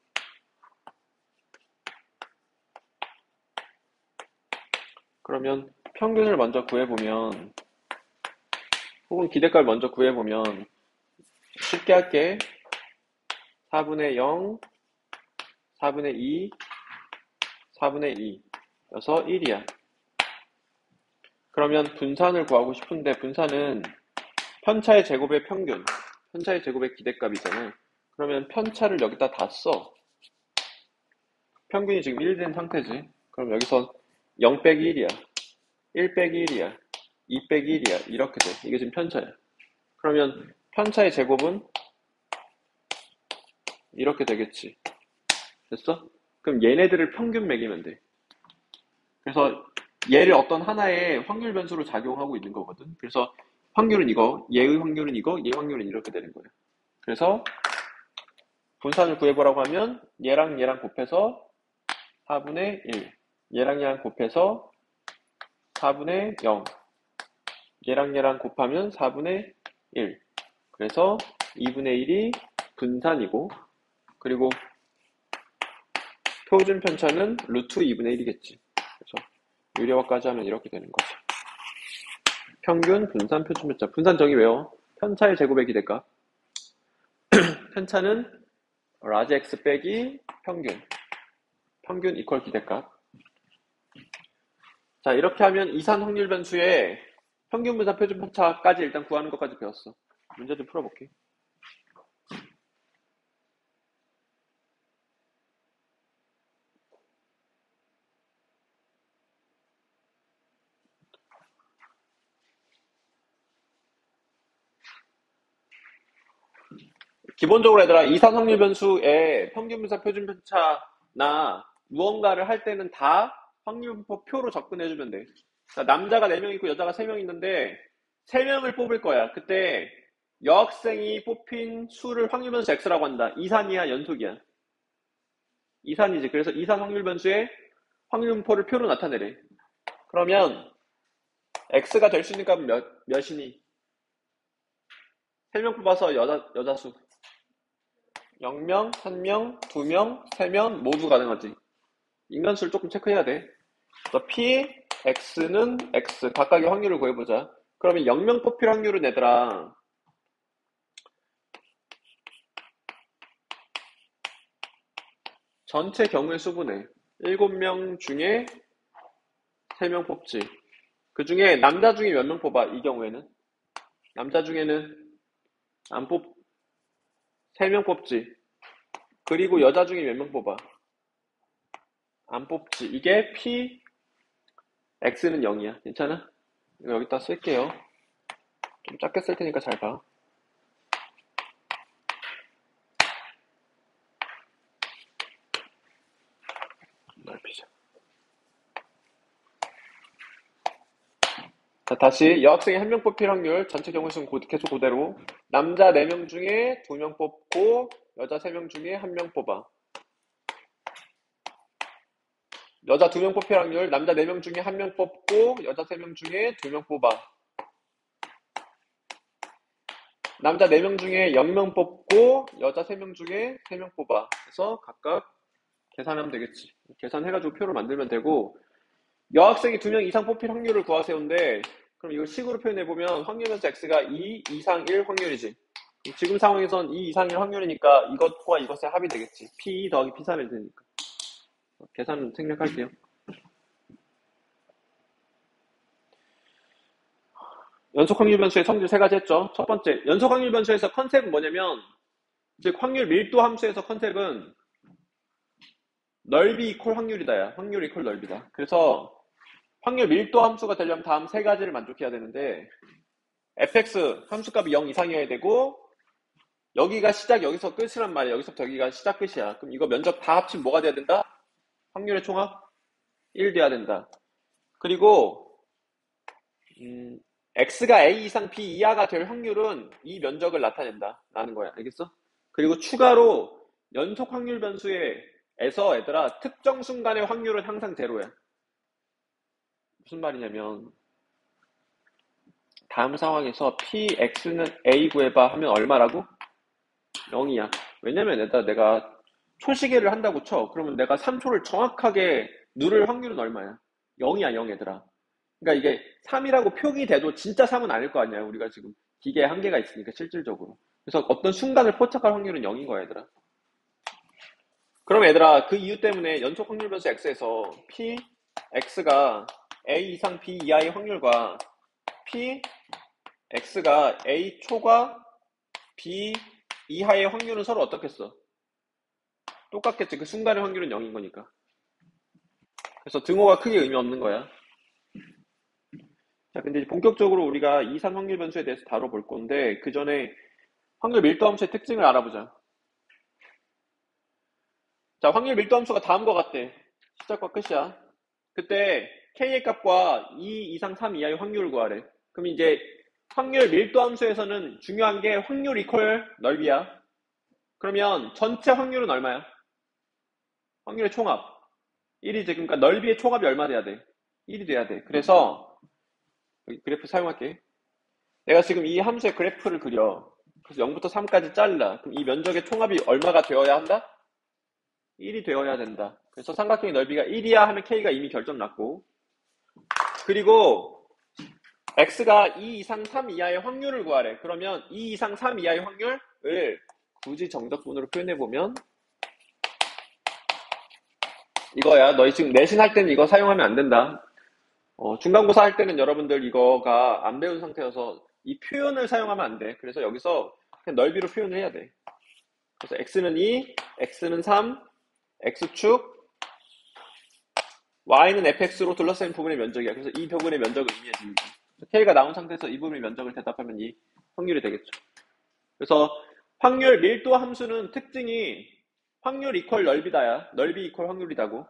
그러면 평균을 먼저 구해보면, 혹은 기대값을 먼저 구해보면 쉽게 할게. 4분의 0, 4분의 2, 4분의 2 여서 1이야. 그러면 분산을 구하고 싶은데 분산은 편차의 제곱의 평균, 편차의 제곱의 기대값이잖아. 그러면 편차를 여기다 다 써. 평균이 지금 1 된 상태지. 그럼 여기서 0 빼기 1이야. 1 빼기 1이야. 2 빼기 1이야. 이렇게 돼. 이게 지금 편차야. 그러면 편차의 제곱은 이렇게 되겠지. 됐어? 그럼 얘네들을 평균 매기면 돼. 그래서 얘를 어떤 하나의 확률 변수로 작용하고 있는 거거든. 그래서 확률은 이거, 얘의 확률은 이거, 얘 확률은 이렇게 되는 거야. 그래서 분산을 구해보라고 하면 얘랑 얘랑 곱해서 4분의 1, 얘랑 얘랑 곱해서 4분의 0, 얘랑 얘랑 곱하면 4분의 1. 그래서 2분의 1이 분산이고, 그리고 표준 편차는 루트 2분의 1이겠지. 그래서 유리화까지 하면 이렇게 되는 거죠. 평균, 분산, 표준 편차. 분산 정의 외워. 편차의 제곱의 기대값. 편차는 라지 x 빼기 평균. 평균 이퀄 기대값. 자, 이렇게 하면 이산 확률 변수의 평균, 분산, 표준 편차까지 일단 구하는 것까지 배웠어. 문제 좀 풀어볼게. 기본적으로 얘들아, 이산 확률 변수의 평균, 분산, 표준 편차나 무언가를 할 때는 다 확률분포 표로 접근해주면 돼. 자, 남자가 4명 있고 여자가 3명 있는데 3명을 뽑을 거야. 그때 여학생이 뽑힌 수를 확률 변수 x라고 한다. 이산이야, 연속이야? 이산이지. 그래서 이산 확률 변수의 확률분포를 표로 나타내래. 그러면 x가 될 수 있는 값은 몇이니? 3명 뽑아서 여자 수. 0명, 1명, 2명, 3명 모두 가능하지. 인간수를 조금 체크해야 돼. 그래서 p x는 x 각각의 확률을 구해보자. 그러면 영명 뽑힐 확률은 얘들아 전체 경우의 수분해 7명 중에 3명 뽑지. 그 중에 남자 중에 몇 명 뽑아? 이 경우에는 남자 중에는 안 뽑, 3명 뽑지. 그리고 여자 중에 몇 명 뽑아? 안 뽑지. 이게 P, X는 0이야. 괜찮아? 이거 여기다 쓸게요. 좀 작게 쓸 테니까 잘 봐. 넓히자. 자, 다시 여학생이 1명 뽑힐 확률 전체 경우의 수는 계속 그대로 남자 4명 중에 2명 뽑고 여자 3명 중에 1명 뽑아. 여자 2명 뽑힐 확률 남자 4명 중에 1명 뽑고 여자 3명 중에 2명 뽑아. 남자 4명 중에 0명 뽑고 여자 3명 중에 3명 뽑아. 그래서 각각 계산하면 되겠지. 계산해가지고 표를 만들면 되고 여학생이 2명 이상 뽑힐 확률을 구하세요인데 그럼 이걸 식으로 표현해보면 확률변수 x가 2 이상 1 확률이지. 지금 상황에선 2 이상 1 확률이니까 이것과 이것의 합이 되겠지. P2 더하기 P3이 되니까. 계산 생략할게요. 연속 확률 변수의 성질 3가지 했죠. 첫 번째, 연속 확률 변수에서 컨셉은 뭐냐면 즉 확률 밀도 함수에서 컨셉은 넓이 이퀄 확률이다야. 확률 이퀄 넓이다. 그래서 확률 밀도 함수가 되려면 다음 3가지를 만족해야 되는데 fx 함수값이 0 이상이어야 되고 여기가 시작 여기서 끝이란 말이야. 여기서부터 여기가 시작 끝이야. 그럼 이거 면적 다 합치면 뭐가 돼야 된다? 확률의 총합 1 돼야 된다. 그리고 x가 a 이상 b 이하가 될 확률은 이 면적을 나타낸다 라는 거야. 알겠어? 그리고 추가로 연속 확률 변수에서 얘들아 특정 순간의 확률은 항상 제로야. 무슨 말이냐면 다음 상황에서 px는 a 구해봐 하면 얼마라고? 0이야. 왜냐면 얘들아 내가 초시계를 한다고 쳐. 그러면 내가 3초를 정확하게 누를 확률은 얼마야? 0이야 0 얘들아. 그러니까 이게 3이라고 표기 돼도 진짜 3은 아닐 거 아니야. 우리가 지금 기계에 한계가 있으니까 실질적으로. 그래서 어떤 순간을 포착할 확률은 0인 거야 얘들아. 그럼 얘들아 그 이유 때문에 연속 확률 변수 x에서 p, x가 a 이상 b 이하의 확률과 p, x가 a 초과 b 이하의 확률은 서로 어떻겠어? 똑같겠지. 그 순간의 확률은 0인 거니까. 그래서 등호가 크게 의미 없는 거야. 자, 근데 본격적으로 우리가 이산 확률 변수에 대해서 다뤄볼 건데 그 전에 확률 밀도 함수의 특징을 알아보자. 자, 확률 밀도 함수가 다음과 같대. 시작과 끝이야. 그때 k의 값과 2 이상 3 이하의 확률을 구하래. 그럼 이제 확률 밀도 함수에서는 중요한 게 확률 이퀄 넓이야. 그러면 전체 확률은 얼마야? 확률의 총합 1이지. 그러니까 넓이의 총합이 얼마 돼야 돼? 1이 돼야 돼. 그래서 여기 그래프 사용할게. 내가 지금 이 함수의 그래프를 그려. 그래서 0부터 3까지 잘라. 그럼 이 면적의 총합이 얼마가 되어야 한다? 1이 되어야 된다. 그래서 삼각형의 넓이가 1이야 하면 k가 이미 결정났고, 그리고 x가 2 이상 3 이하의 확률을 구하래. 그러면 2 이상 3 이하의 확률을 굳이 정적분으로 표현해보면 이거야. 너희 지금 내신 할 때는 이거 사용하면 안 된다. 중간고사 할 때는 여러분들 이거가 안 배운 상태여서 이 표현을 사용하면 안 돼. 그래서 여기서 그냥 넓이로 표현을 해야 돼. 그래서 x는 2, x는 3, x축, y는 fx로 둘러싸인 부분의 면적이야. 그래서 이 부분의 면적을 의미해줍니 k가 나온 상태에서 이 부분의 면적을 대답하면 이 확률이 되겠죠. 그래서 확률 밀도 함수는 특징이 확률 이퀄 넓이다야. 넓이 이퀄 확률이다고.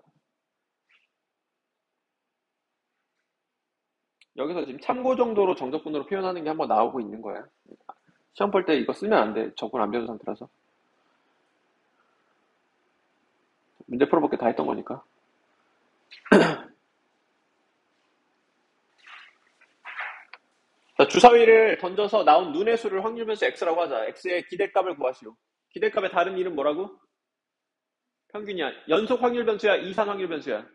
여기서 지금 참고 정도로 정적분으로 표현하는 게 한번 나오고 있는 거야. 시험 볼 때 이거 쓰면 안 돼. 적분 안 배운 상태라서. 문제 풀어볼 게 다 했던 거니까. 자, 주사위를 던져서 나온 눈의 수를 확률변수 x라고 하자. x의 기대값을 구하시오. 기대값의 다른 이름 뭐라고? 평균이야. 연속 확률변수야? 이산 확률변수야?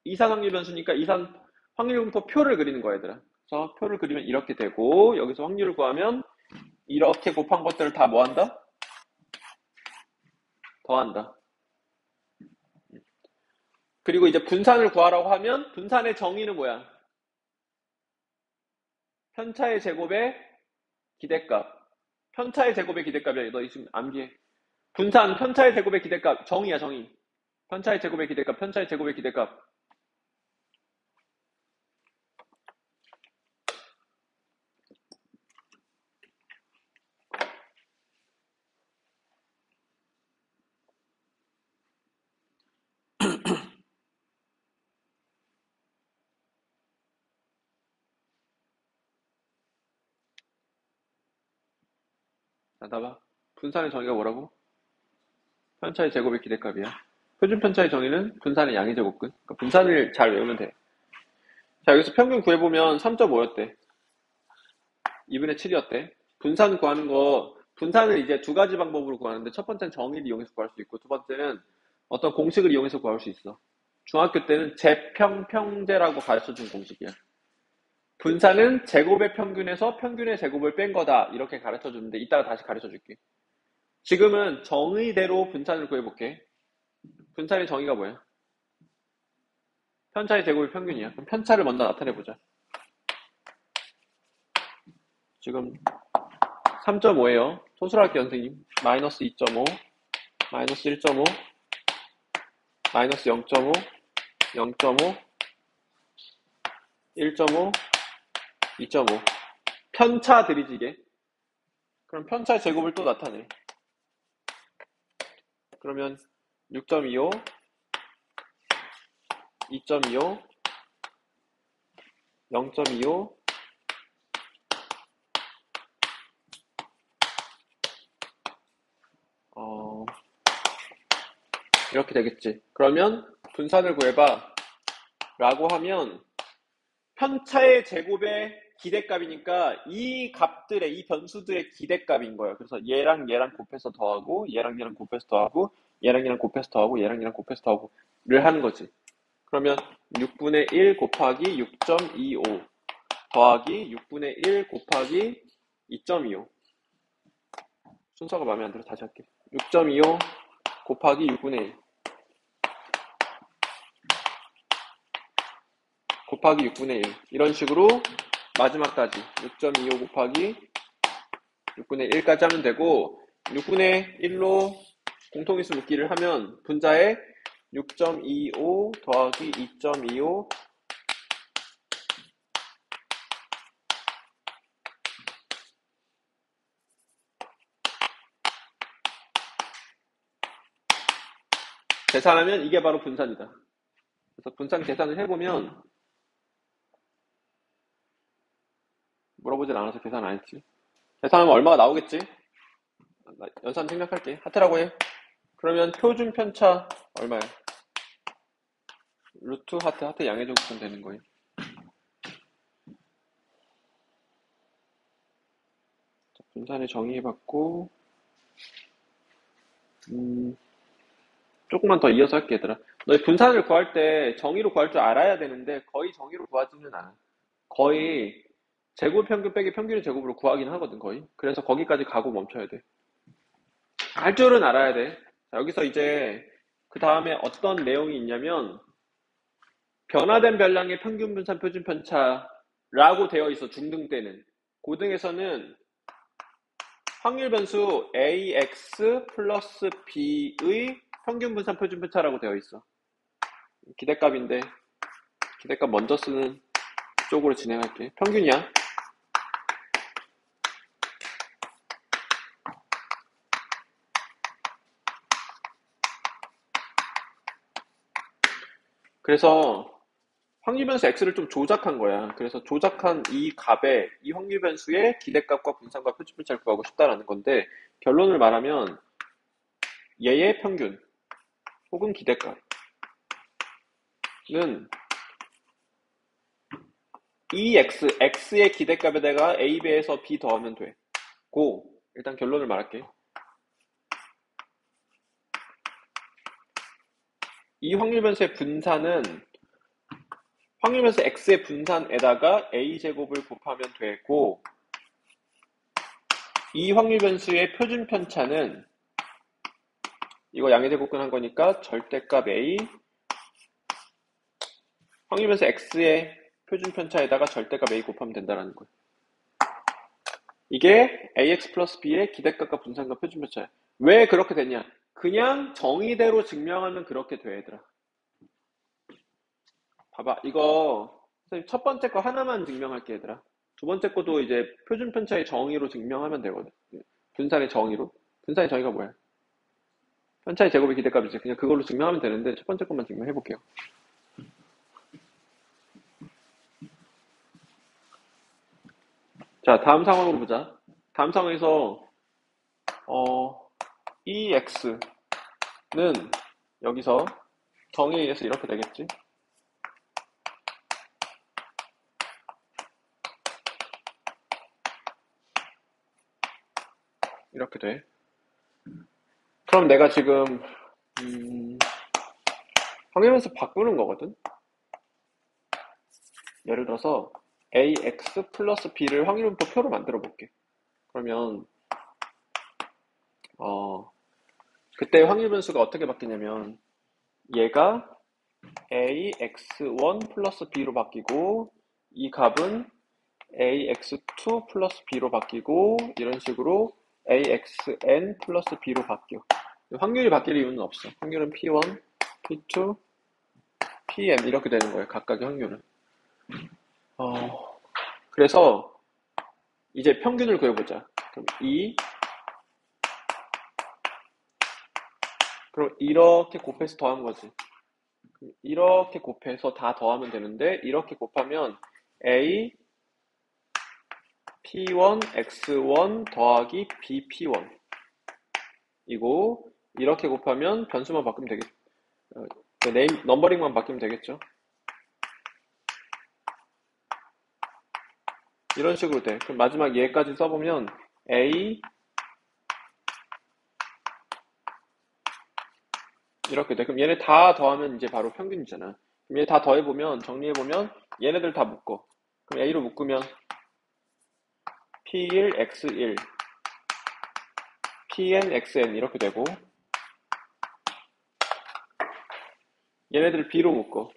이산 확률변수니까 이산 확률분포 표를 그리는 거야, 얘들아. 그래서 표를 그리면 이렇게 되고, 여기서 확률을 구하면 이렇게 곱한 것들을 다 뭐 한다? 더한다. 그리고 이제 분산을 구하라고 하면 분산의 정의는 뭐야? 편차의 제곱의 기대값. 편차의 제곱의 기대값이야. 너 지금 암기해. 분산 편차의 제곱의 기대값. 정의야, 정의. 편차의 제곱의 기대값, 편차의 제곱의 기대값. 자, 나봐. 분산의 정의가 뭐라고? 편차의 제곱의 기대값이야. 표준 편차의 정의는 분산의 양의 제곱근. 그러니까 분산을 잘 외우면 돼. 자, 여기서 평균 구해보면 3.5였대. 2분의 7이었대. 분산 구하는 거, 분산을 이제 두 가지 방법으로 구하는데, 첫 번째는 정의를 이용해서 구할 수 있고, 두 번째는 어떤 공식을 이용해서 구할 수 있어. 중학교 때는 제평평제라고 가르쳐 준 공식이야. 분산은 제곱의 평균에서 평균의 제곱을 뺀 거다. 이렇게 가르쳐 주는데, 이따가 다시 가르쳐 줄게. 지금은 정의대로 분산을 구해볼게. 분산의 정의가 뭐야? 편차의 제곱이 평균이야. 그럼 편차를 먼저 나타내보자. 지금 3.5예요. 소수할게요, 선생님. 마이너스 2.5, 마이너스 1.5, 마이너스 0.5, 0.5, 1.5, 2.5. 편차 들이지게. 그럼 편차의 제곱을 또 나타내. 그러면 6.25, 2.25, 0.25, 이렇게 되겠지. 그러면 분산을 구해봐 라고 하면 편차의 제곱의 기대값이니까 이 값들의, 이 변수들의 기대값인 거예요. 그래서 얘랑 얘랑 곱해서 더하고, 얘랑 얘랑 곱해서 더하고, 얘랑 얘랑 곱해서 더하고, 얘랑 얘랑 곱해서 더하고를 하는 거지. 그러면 6분의 1 곱하기 6.25 더하기 6분의 1 곱하기 2.25. 순서가 마음에 안 들어. 다시 할게. 6.25 곱하기 6분의 1 곱하기 6분의 1. 이런 식으로 마지막까지 6.25 곱하기 6분의 1까지 하면 되고, 6분의 1로 공통인수 묶기를 하면 분자에 6.25 더하기 2.25 계산하면 이게 바로 분산이다. 그래서 분산 계산을 해보면, 물어보진 않아서 계산 안 했지. 계산하면 얼마가 나오겠지? 연산 생략할게. 하트라고 해. 그러면 표준 편차 얼마야? 루트 하트 양해적으로 되는 거예요. 분산을 정의해봤고, 조금만 더 이어서 할게, 얘들아. 너희 분산을 구할 때 정의로 구할 줄 알아야 되는데 거의 정의로 구하지는 않아. 거의 제곱 평균 빼기 평균의 제곱으로 구하긴 하거든, 거의. 그래서 거기까지 가고 멈춰야 돼. 할 줄은 알아야 돼. 자, 여기서 이제 그 다음에 어떤 내용이 있냐면 변화된 별량의 평균 분산 표준 편차라고 되어 있어, 중등 때는. 고등에서는 확률 변수 ax 플러스 b의 평균 분산 표준 편차라고 되어 있어. 기대값인데 기대값 먼저 쓰는 쪽으로 진행할게. 평균이야. 그래서 확률 변수 x를 좀 조작한 거야. 그래서 조작한 이 값에 이 확률 변수의 기대값과 분산과 표준 편차를 구하고 싶다라는 건데, 결론을 말하면 얘의 평균 혹은 기대값은 x의 기대값에다가 a배에서 b 더하면 돼. 고, 일단 결론을 말할게. 이 확률 변수의 분산은 확률변수 x의 분산에다가 a제곱을 곱하면 되고, 이 확률변수의 표준 편차는 이거 양의 제곱근 한 거니까 절대값 a, 확률변수 x의 표준 편차에다가 절대값 a 곱하면 된다는 거예요. 이게 ax 플러스 b의 기대값과 분산값 표준 편차야. 왜 그렇게 됐냐? 그냥 정의대로 증명하면 그렇게 돼, 얘들아. 봐봐, 이거 선생님 첫 번째 거 하나만 증명할게, 얘들아. 두 번째 거도 이제 표준 편차의 정의로 증명하면 되거든. 분산의 정의로. 분산의 정의가 뭐야? 편차의 제곱의 기대값이지. 그냥 그걸로 증명하면 되는데 첫 번째 것만 증명해 볼게요. 자, 다음 상황으로 보자. 다음 상황에서 이 x는 여기서 정의에 의해서 이렇게 되겠지. 이렇게 돼. 그럼 내가 지금 확률변수 바꾸는 거거든. 예를 들어서 ax 플러스 b를 확률분포 표로 만들어 볼게. 그러면 그때 확률변수가 어떻게 바뀌냐면 얘가 ax1 플러스 b로 바뀌고 이 값은 ax2 플러스 b로 바뀌고 이런 식으로 axn 플러스 b로 바뀌어. 확률이 바뀔 이유는 없어. 확률은 p1, p2, pn 이렇게 되는 거예요. 각각의 확률은. 그래서 이제 평균을 구해보자. 그럼 그럼 이렇게 곱해서 더한 거지. 이렇게 곱해서 다 더하면 되는데 이렇게 곱하면 a p1 x1 더하기 b p1 이고 이렇게 곱하면 변수만 바꾸면 되겠죠. 넘버링만 바뀌면 되겠죠. 이런 식으로 돼. 그럼 마지막 얘까지 써보면 a 이렇게 돼. 그럼 얘네 다 더하면 이제 바로 평균이잖아. 그럼 얘 다 더해보면 정리해보면 얘네들 다 묶어. 그럼 a로 묶으면 p1 x1 pn xn 이렇게 되고 얘네들 b로 묶어.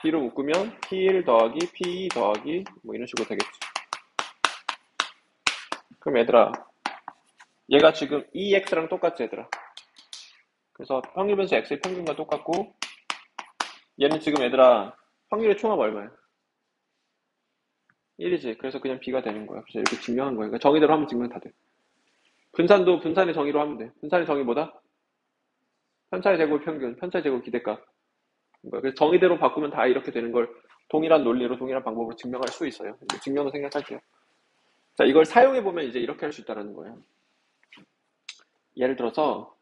b로 묶으면 p1 더하기 p2 더하기 뭐 이런 식으로 되겠지. 그럼 얘들아 얘가 지금 2x랑 똑같지 얘들아. 그래서 확률변수 x의 평균과 똑같고 얘는 지금 얘들아 확률의 총합 얼마야? 1이지. 그래서 그냥 b가 되는 거야. 그래서 이렇게 증명한 거야. 그러니까 정의대로 하면 증명 다 돼. 분산도 분산의 정의로 하면 돼. 분산의 정의 뭐다? 편차의 제곱 평균, 편차의 제곱 기대값. 그래서 정의대로 바꾸면 다 이렇게 되는 걸 동일한 논리로 동일한 방법으로 증명할 수 있어요. 증명을 생각할게요. 자, 이걸 사용해보면 이제 이렇게 할 수 있다는 거예요. 예를 들어서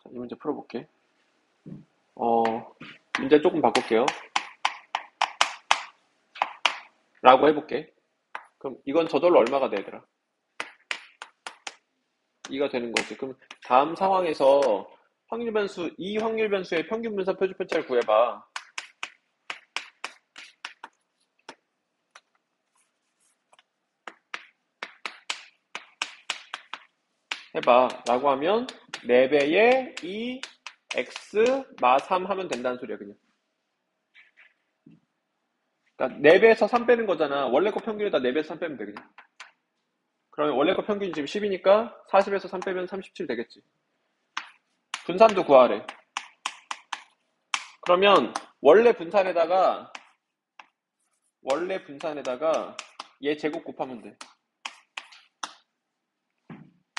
자, 이 문제 풀어볼게. 문제 조금 바꿀게요. 라고 해볼게. 그럼 이건 저절로 얼마가 돼, 얘들아? 2가 되는 거지. 그럼 다음 상황에서 확률변수, 이 확률변수의 평균분산 표준편차를 구해봐. 해봐. 라고 하면 4배의 2 x 마 3 하면 된다는 소리야, 그냥. 그러니까 4배에서 3 빼는 거잖아. 원래 거 평균에다 4배에서 3 빼면 돼, 그냥. 그러면 원래 거 평균이 지금 10이니까 40에서 3 빼면 37 되겠지. 분산도 구하래. 그러면 원래 분산에다가 얘 제곱 곱하면 돼.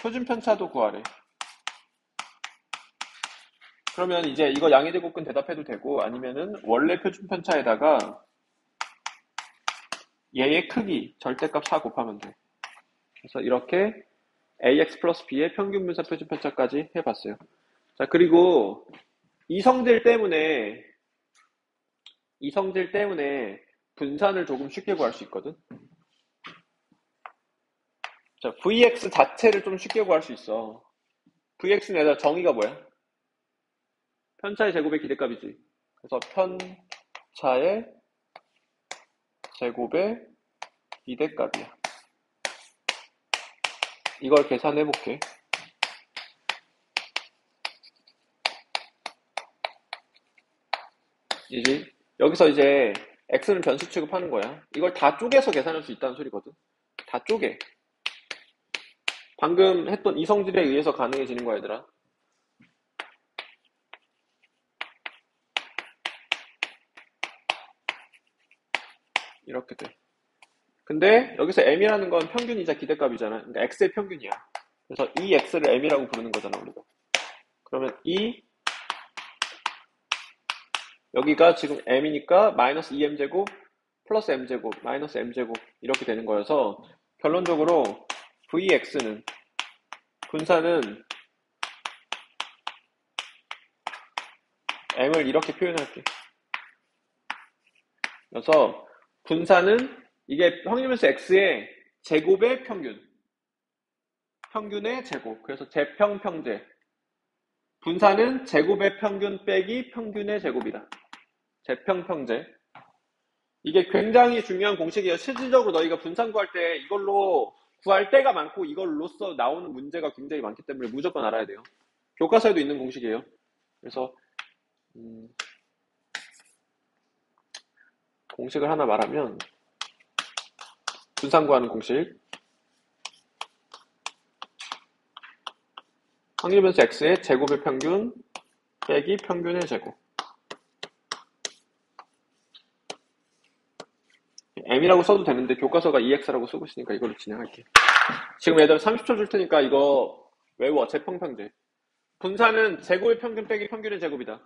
표준 편차도 구하래. 그러면 이제 이거 양의 제곱근 대답해도 되고 아니면은 원래 표준 편차에다가 얘의 크기 절대값 4 곱하면 돼. 그래서 이렇게 ax 플러스 b의 평균 분산 표준 편차까지 해봤어요. 자, 그리고 이성질 때문에 분산을 조금 쉽게 구할 수 있거든. 자, vx 자체를 좀 쉽게 구할 수 있어. vx는 얘들아 정의가 뭐야? 편차의 제곱의 기대값이지. 그래서 편차의 제곱의 기대값이야. 이걸 계산해 볼게. 이지? 여기서 이제 x는 변수 취급하는 거야. 이걸 다 쪼개서 계산할 수 있다는 소리거든. 다 쪼개. 방금 했던 이 성질에 의해서 가능해지는 거야, 얘들아. 이렇게 돼. 근데 여기서 m이라는 건 평균이자 기대값이잖아. 그러니까 x의 평균이야. 그래서 이 x를 m이라고 부르는 거잖아, 우리가. 그러면 이 여기가 지금 m이니까 마이너스 2m제곱 플러스 m제곱 마이너스 m제곱 이렇게 되는 거여서 결론적으로 vx는 분사는 m을 이렇게 표현할게. 그래서 분사는 이게 확률변수 x의 제곱의 평균. 평균의 제곱. 그래서 제평평제. 분사는 제곱의 평균 빼기 평균의 제곱이다. 제평평제. 이게 굉장히 중요한 공식이에요. 실질적으로 너희가 분산 구할 때 이걸로 구할 때가 많고 이걸로써 나오는 문제가 굉장히 많기 때문에 무조건 알아야 돼요. 교과서에도 있는 공식이에요. 그래서 공식을 하나 말하면 분산 구하는 공식. 확률변수 x의 제곱의 평균 빼기 평균의 제곱. m이라고 써도 되는데 교과서가 ex라고 쓰고 있으니까 이걸로 진행할게. 지금 얘들 30초 줄 테니까 이거 외워. 제평평제. 분사는 제곱의 평균 빼기 평균의 제곱이다.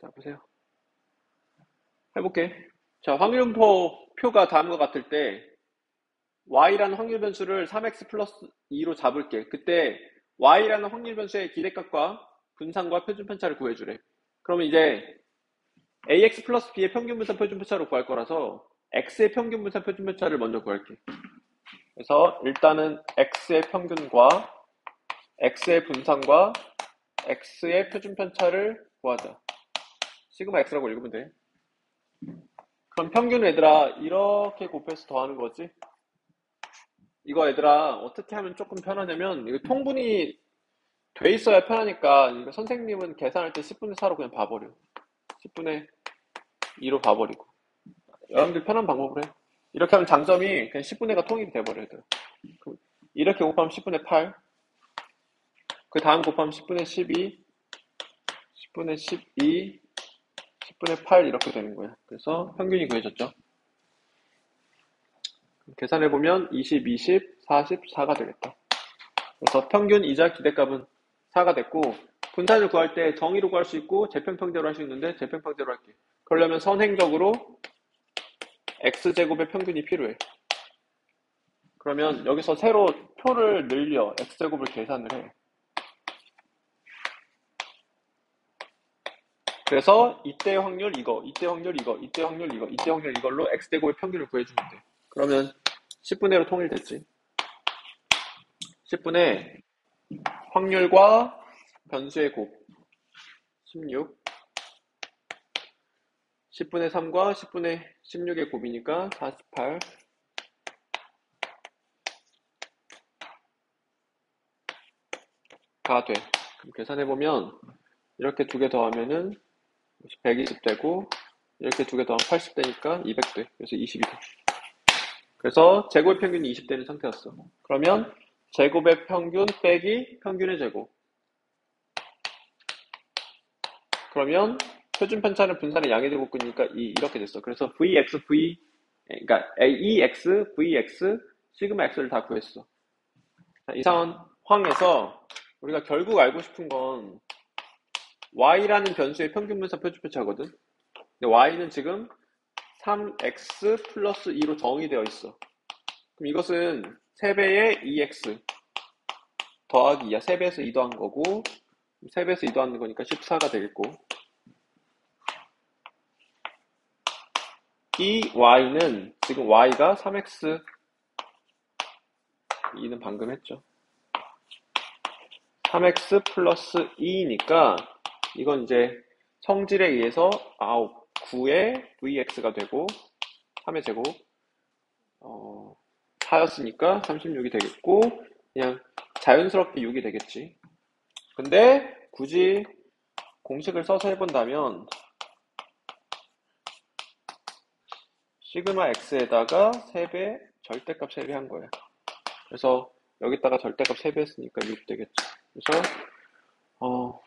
자, 보세요. 해볼게. 자, 확률분포 표가 다음과 같을 때 y라는 확률 변수를 3x 플러스 2로 잡을게. 그때 y라는 확률 변수의 기대값과 분산과 표준 편차를 구해주래. 그러면 이제 ax 플러스 b의 평균 분산 표준 편차로 구할 거라서 x의 평균 분산 표준 편차를 먼저 구할게. 그래서 일단은 x의 평균과 x의 분산과 x의 표준 편차를 구하자. 시그마 x라고 읽으면 돼. 그럼 평균은 얘들아 이렇게 곱해서 더하는 거지. 이거 얘들아 어떻게 하면 조금 편하냐면 이거 통분이 돼 있어야 편하니까 이거 선생님은 계산할 때 10분의 4로 그냥 봐버려. 10분의 2로 봐버리고 여러분들 편한 방법으로 해. 이렇게 하면 장점이 그냥 10분의 가 통일이 돼버려 얘들아. 이렇게 곱하면 10분의 8 그 다음 곱하면 10분의 12 10분의 12 10분의 8 이렇게 되는 거야. 그래서 평균이 구해졌죠. 계산해보면 20, 20, 40, 4가 되겠다. 그래서 평균이자 기대값은 4가 됐고 분산을 구할 때 정의로 구할 수 있고 제평평제로 할 수 있는데 제평평제로 할게. 그러려면 선행적으로 x제곱의 평균이 필요해. 그러면 여기서 새로 표를 늘려 x제곱을 계산을 해. 그래서 이때 확률 이거, 이때 확률 이거, 이때 확률 이거, 이때 확률 이걸로 x제곱의 평균을 구해주면 돼. 그러면 10분의 1로 통일됐지. 10분의 확률과 변수의 곱 16 10분의 3과 10분의 16의 곱이니까 48 가 돼. 그럼 계산해보면 이렇게 두 개 더하면은 120 되고 이렇게 두 개 더하면 80 되니까 200 돼. 그래서 20이 돼. 그래서 제곱의 평균이 20 되는 상태였어. 그러면 제곱의 평균 빼기 평균의 제곱. 그러면 표준 편차는 분산의 양의 제곱이니까 이렇게 됐어. 그래서 그러니까 EX, VX, 시그마 X를 다 구했어. 자, 이 상황에서 우리가 결국 알고 싶은 건 Y라는 변수의 평균 분산 표준 편차거든. 근데 Y는 지금 3X 플러스 2로 정의되어 있어. 그럼 이것은 3배의 2X 더하기 2야. 3배에서 2 더한 거고 3배에서 2 더하는 거니까 14가 되겠고, 이 Y는 지금 Y가 3X 2는 방금 했죠. 3X 플러스 2니까 이건 이제 성질에 의해서 9의 VX가 되고 3의 제곱 4였으니까 36이 되겠고, 그냥 자연스럽게 6이 되겠지. 근데 굳이 공식을 써서 해본다면 시그마 X에다가 3배, 절대값 3배 한 거야. 그래서 여기다가 절대값 3배 했으니까 6 되겠죠. 그래서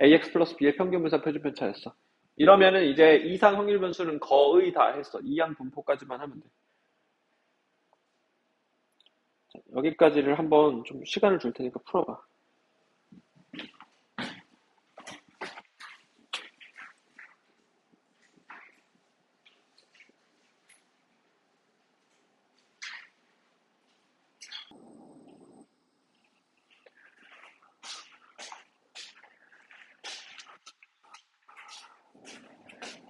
AX 플러스 B의 평균 분산 표준 편차였어. 이러면은 이제 이산 확률 변수는 거의 다 했어. 이항 분포까지만 하면 돼. 자, 여기까지를 한번 좀 시간을 줄 테니까 풀어봐.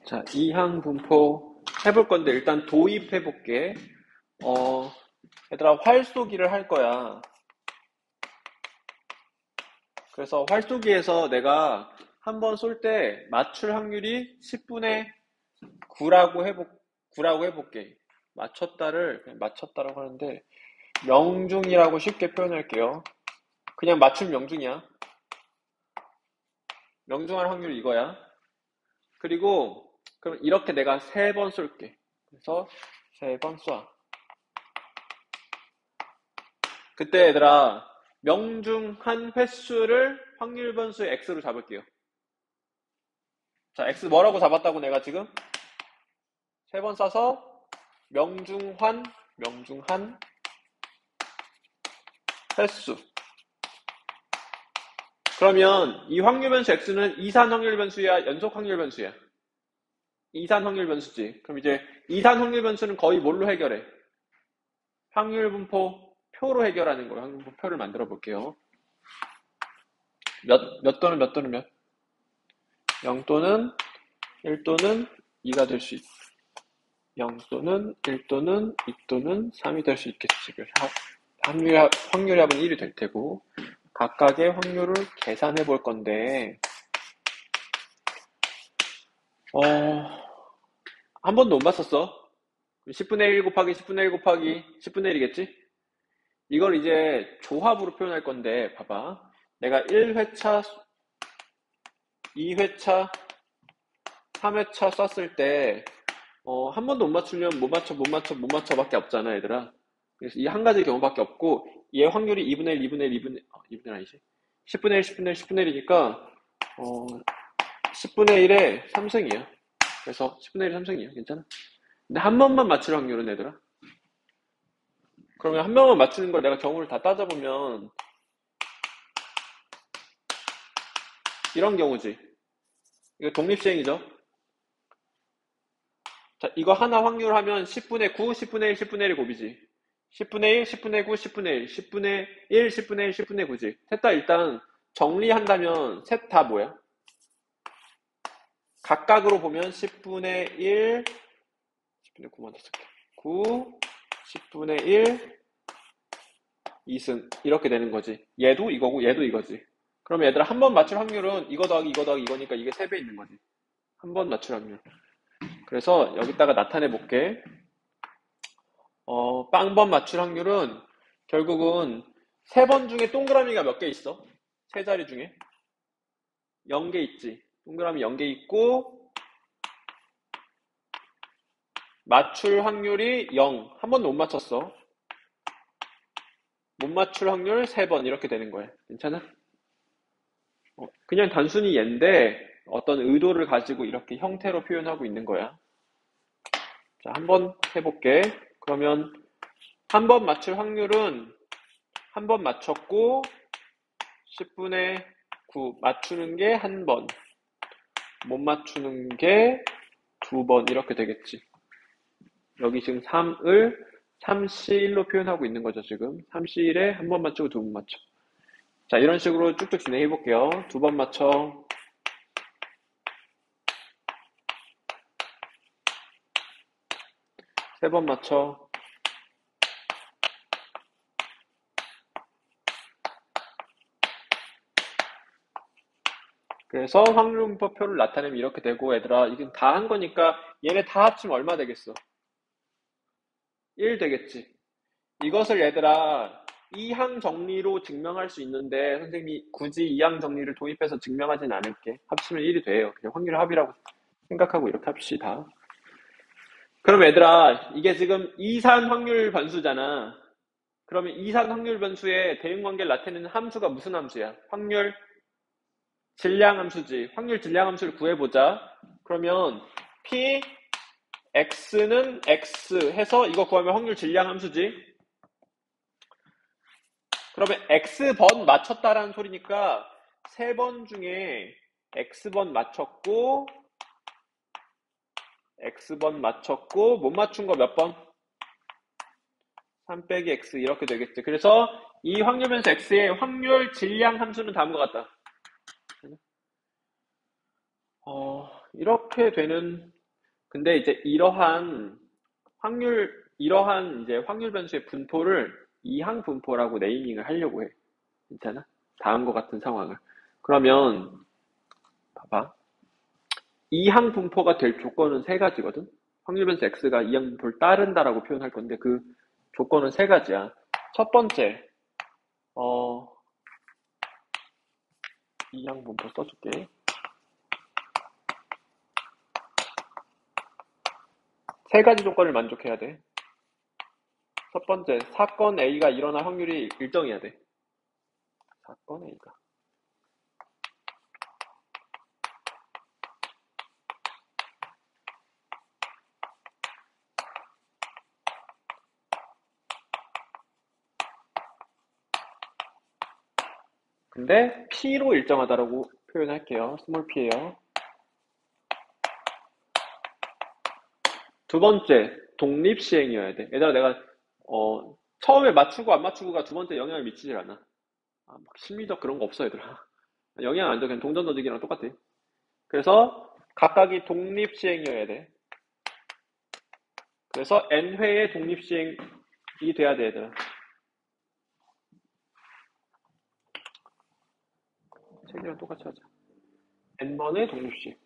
자, 이항 분포 해볼 건데 일단 도입해 볼게. 얘들아, 활쏘기를 할 거야. 그래서 활쏘기에서 내가 한번 쏠 때 맞출 확률이 10분의 9라고 해볼게. 맞췄다를 그냥 맞췄다라고 하는데 명중이라고 쉽게 표현할게요. 그냥 맞춤 명중이야. 명중할 확률이 이거야. 그리고 그럼 이렇게 내가 3번 쏠게. 그래서 3번 쏴. 그때 얘들아, 명중한 횟수를 확률 변수 x로 잡을게요. 자, x 뭐라고 잡았다고 내가 지금? 3번 쏴서 명중한 횟수. 그러면 이 확률 변수 x는 이산 확률 변수야, 연속 확률 변수야? 이산 확률 변수지. 그럼 이제 이산 확률 변수는 거의 뭘로 해결해? 확률 분포 표로 해결하는 거예요. 확률 분포 표를 만들어 볼게요. 몇 또는 몇 또는 몇? 0 또는 1 또는 2가 될 수 있어. 0 또는 1 또는 2 또는 3이 될 수 있겠지. 확률 합은 1이 될 테고, 각각의 확률을 계산해 볼 건데, 한 번도 못 봤었어. 10분의 1 곱하기 10분의 1 곱하기 10분의 1이겠지? 이걸 이제 조합으로 표현할 건데, 봐봐. 내가 1회차, 2회차, 3회차 쐈을 때, 한 번도 못 맞추면 못 맞춰 밖에 없잖아, 얘들아. 그래서 이 한 가지 경우밖에 없고, 얘 확률이 2분의 1, 2분의 1, 2분의 1 아니지? 10분의 1, 10분의 1, 10분의 1이니까, 10분의 1에 3승이야. 그래서 10분의 1에 3승이야. 괜찮아? 근데 한 번만 맞출 확률은 얘들아. 그러면 한 명만 맞추는 걸 내가 경우를 다 따져보면, 이런 경우지. 이거 독립시행이죠. 자, 이거 하나 확률하면 10분의 9, 10분의 1, 10분의 1이 곱이지. 10분의 1, 10분의 9, 10분의 1, 10분의 1, 10분의 1, 10분의 9지. 셋 다 일단 정리한다면 셋 다 뭐야? 각각으로 보면 10분의 1, 10분의 9만 더 쓸게. 9, 10분의 1, 2승. 이렇게 되는 거지. 얘도 이거고 얘도 이거지. 그럼 얘들아, 한 번 맞출 확률은 이거 더하기 이거 더하기 이거니까 이게 3배 있는 거지. 한 번 맞출 확률. 그래서 여기다가 나타내 볼게. 빵번 맞출 확률은 결국은 3번 중에 동그라미가 몇 개 있어? 세 자리 중에 0개 있지. 동그라미 0개 있고 맞출 확률이 0. 한 번도 못 맞췄어. 못 맞출 확률 3번 이렇게 되는 거야. 괜찮아? 그냥 단순히 얘인데 어떤 의도를 가지고 이렇게 형태로 표현하고 있는 거야. 자, 한번 해볼게. 그러면 한 번 맞출 확률은 한 번 맞췄고 10분의 9 맞추는 게 한 번, 못 맞추는 게 2번 이렇게 되겠지. 여기 지금 3을 3C1로 표현하고 있는 거죠, 지금. 3C1에 한 번 맞추고 2번 맞춰. 자, 이런 식으로 쭉쭉 진행해 볼게요. 2번 맞춰. 세 번 맞춰. 그래서 확률분포표를 나타내면 이렇게 되고, 얘들아, 이건 다 한 거니까 얘네 다 합치면 얼마 되겠어? 1 되겠지. 이것을 얘들아, 이항 정리로 증명할 수 있는데, 선생님이 굳이 이항 정리를 도입해서 증명하진 않을게. 합치면 1이 돼요. 그냥 확률 합이라고 생각하고 이렇게 합시다. 그럼 얘들아, 이게 지금 이산 확률 변수잖아. 그러면 이산 확률 변수의 대응관계를 나타내는 함수가 무슨 함수야? 확률 질량 함수지. 확률 질량 함수를 구해보자. 그러면 p x는 x 해서 이거 구하면 확률 질량 함수지. 그러면 x번 맞췄다라는 소리니까 3번 중에 x번 맞췄고 못 맞춘 거 몇 번? 3 빼기 x 이렇게 되겠지. 그래서 이 확률 변수 x의 확률 질량 함수는 다음과 같다. 이렇게 되는, 근데 이제 이러한 이제 확률 변수의 분포를 이항 분포라고 네이밍을 하려고 해. 괜찮아? 다음과 같은 상황을. 그러면, 봐봐. 이항 분포가 될 조건은 3가지거든? 확률 변수 x가 이항 분포를 따른다라고 표현할 건데, 그 조건은 3가지야. 첫 번째, 이항 분포 써줄게. 3가지 조건을 만족해야 돼. 첫 번째, 사건 A가 일어날 확률이 일정해야 돼. 사건 A가. 근데 P로 일정하다라고 표현할게요. 스몰 P예요. 두 번째, 독립시행이어야 돼. 얘들아, 내가 처음에 맞추고 안 맞추고가 두 번째 영향을 미치질 않아. 막 심리적 그런 거 없어, 얘들아. 영향 안 줘. 그냥 동전 넣어주기랑 똑같아. 그래서 각각이 독립시행이어야 돼. 그래서 N회의 독립시행이 돼야 돼, 얘들아. 책이랑 똑같이 하자. N번의 독립시행.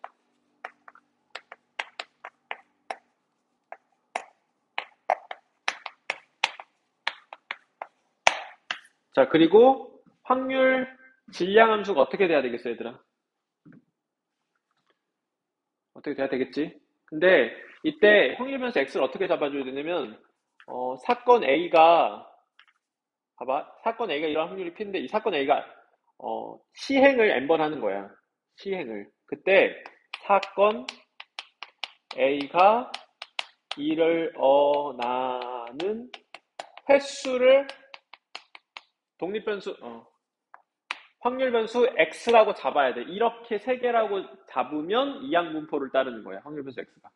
자, 그리고 확률 질량 함수가 어떻게 돼야 되겠어, 얘들아? 어떻게 돼야 되겠지? 근데 이때 확률 변수 x를 어떻게 잡아줘야 되냐면 사건 A가 봐봐. 사건 A가 이런 확률이 P인데 이 사건 A가 시행을 n번 하는 거야. 시행을. 그때 사건 A가 일어나는 횟수를 독립변수 확률 변수 x라고 잡아야 돼. 이렇게 3개라고 잡으면 이항분포를 따르는 거야. 확률 변수 x가.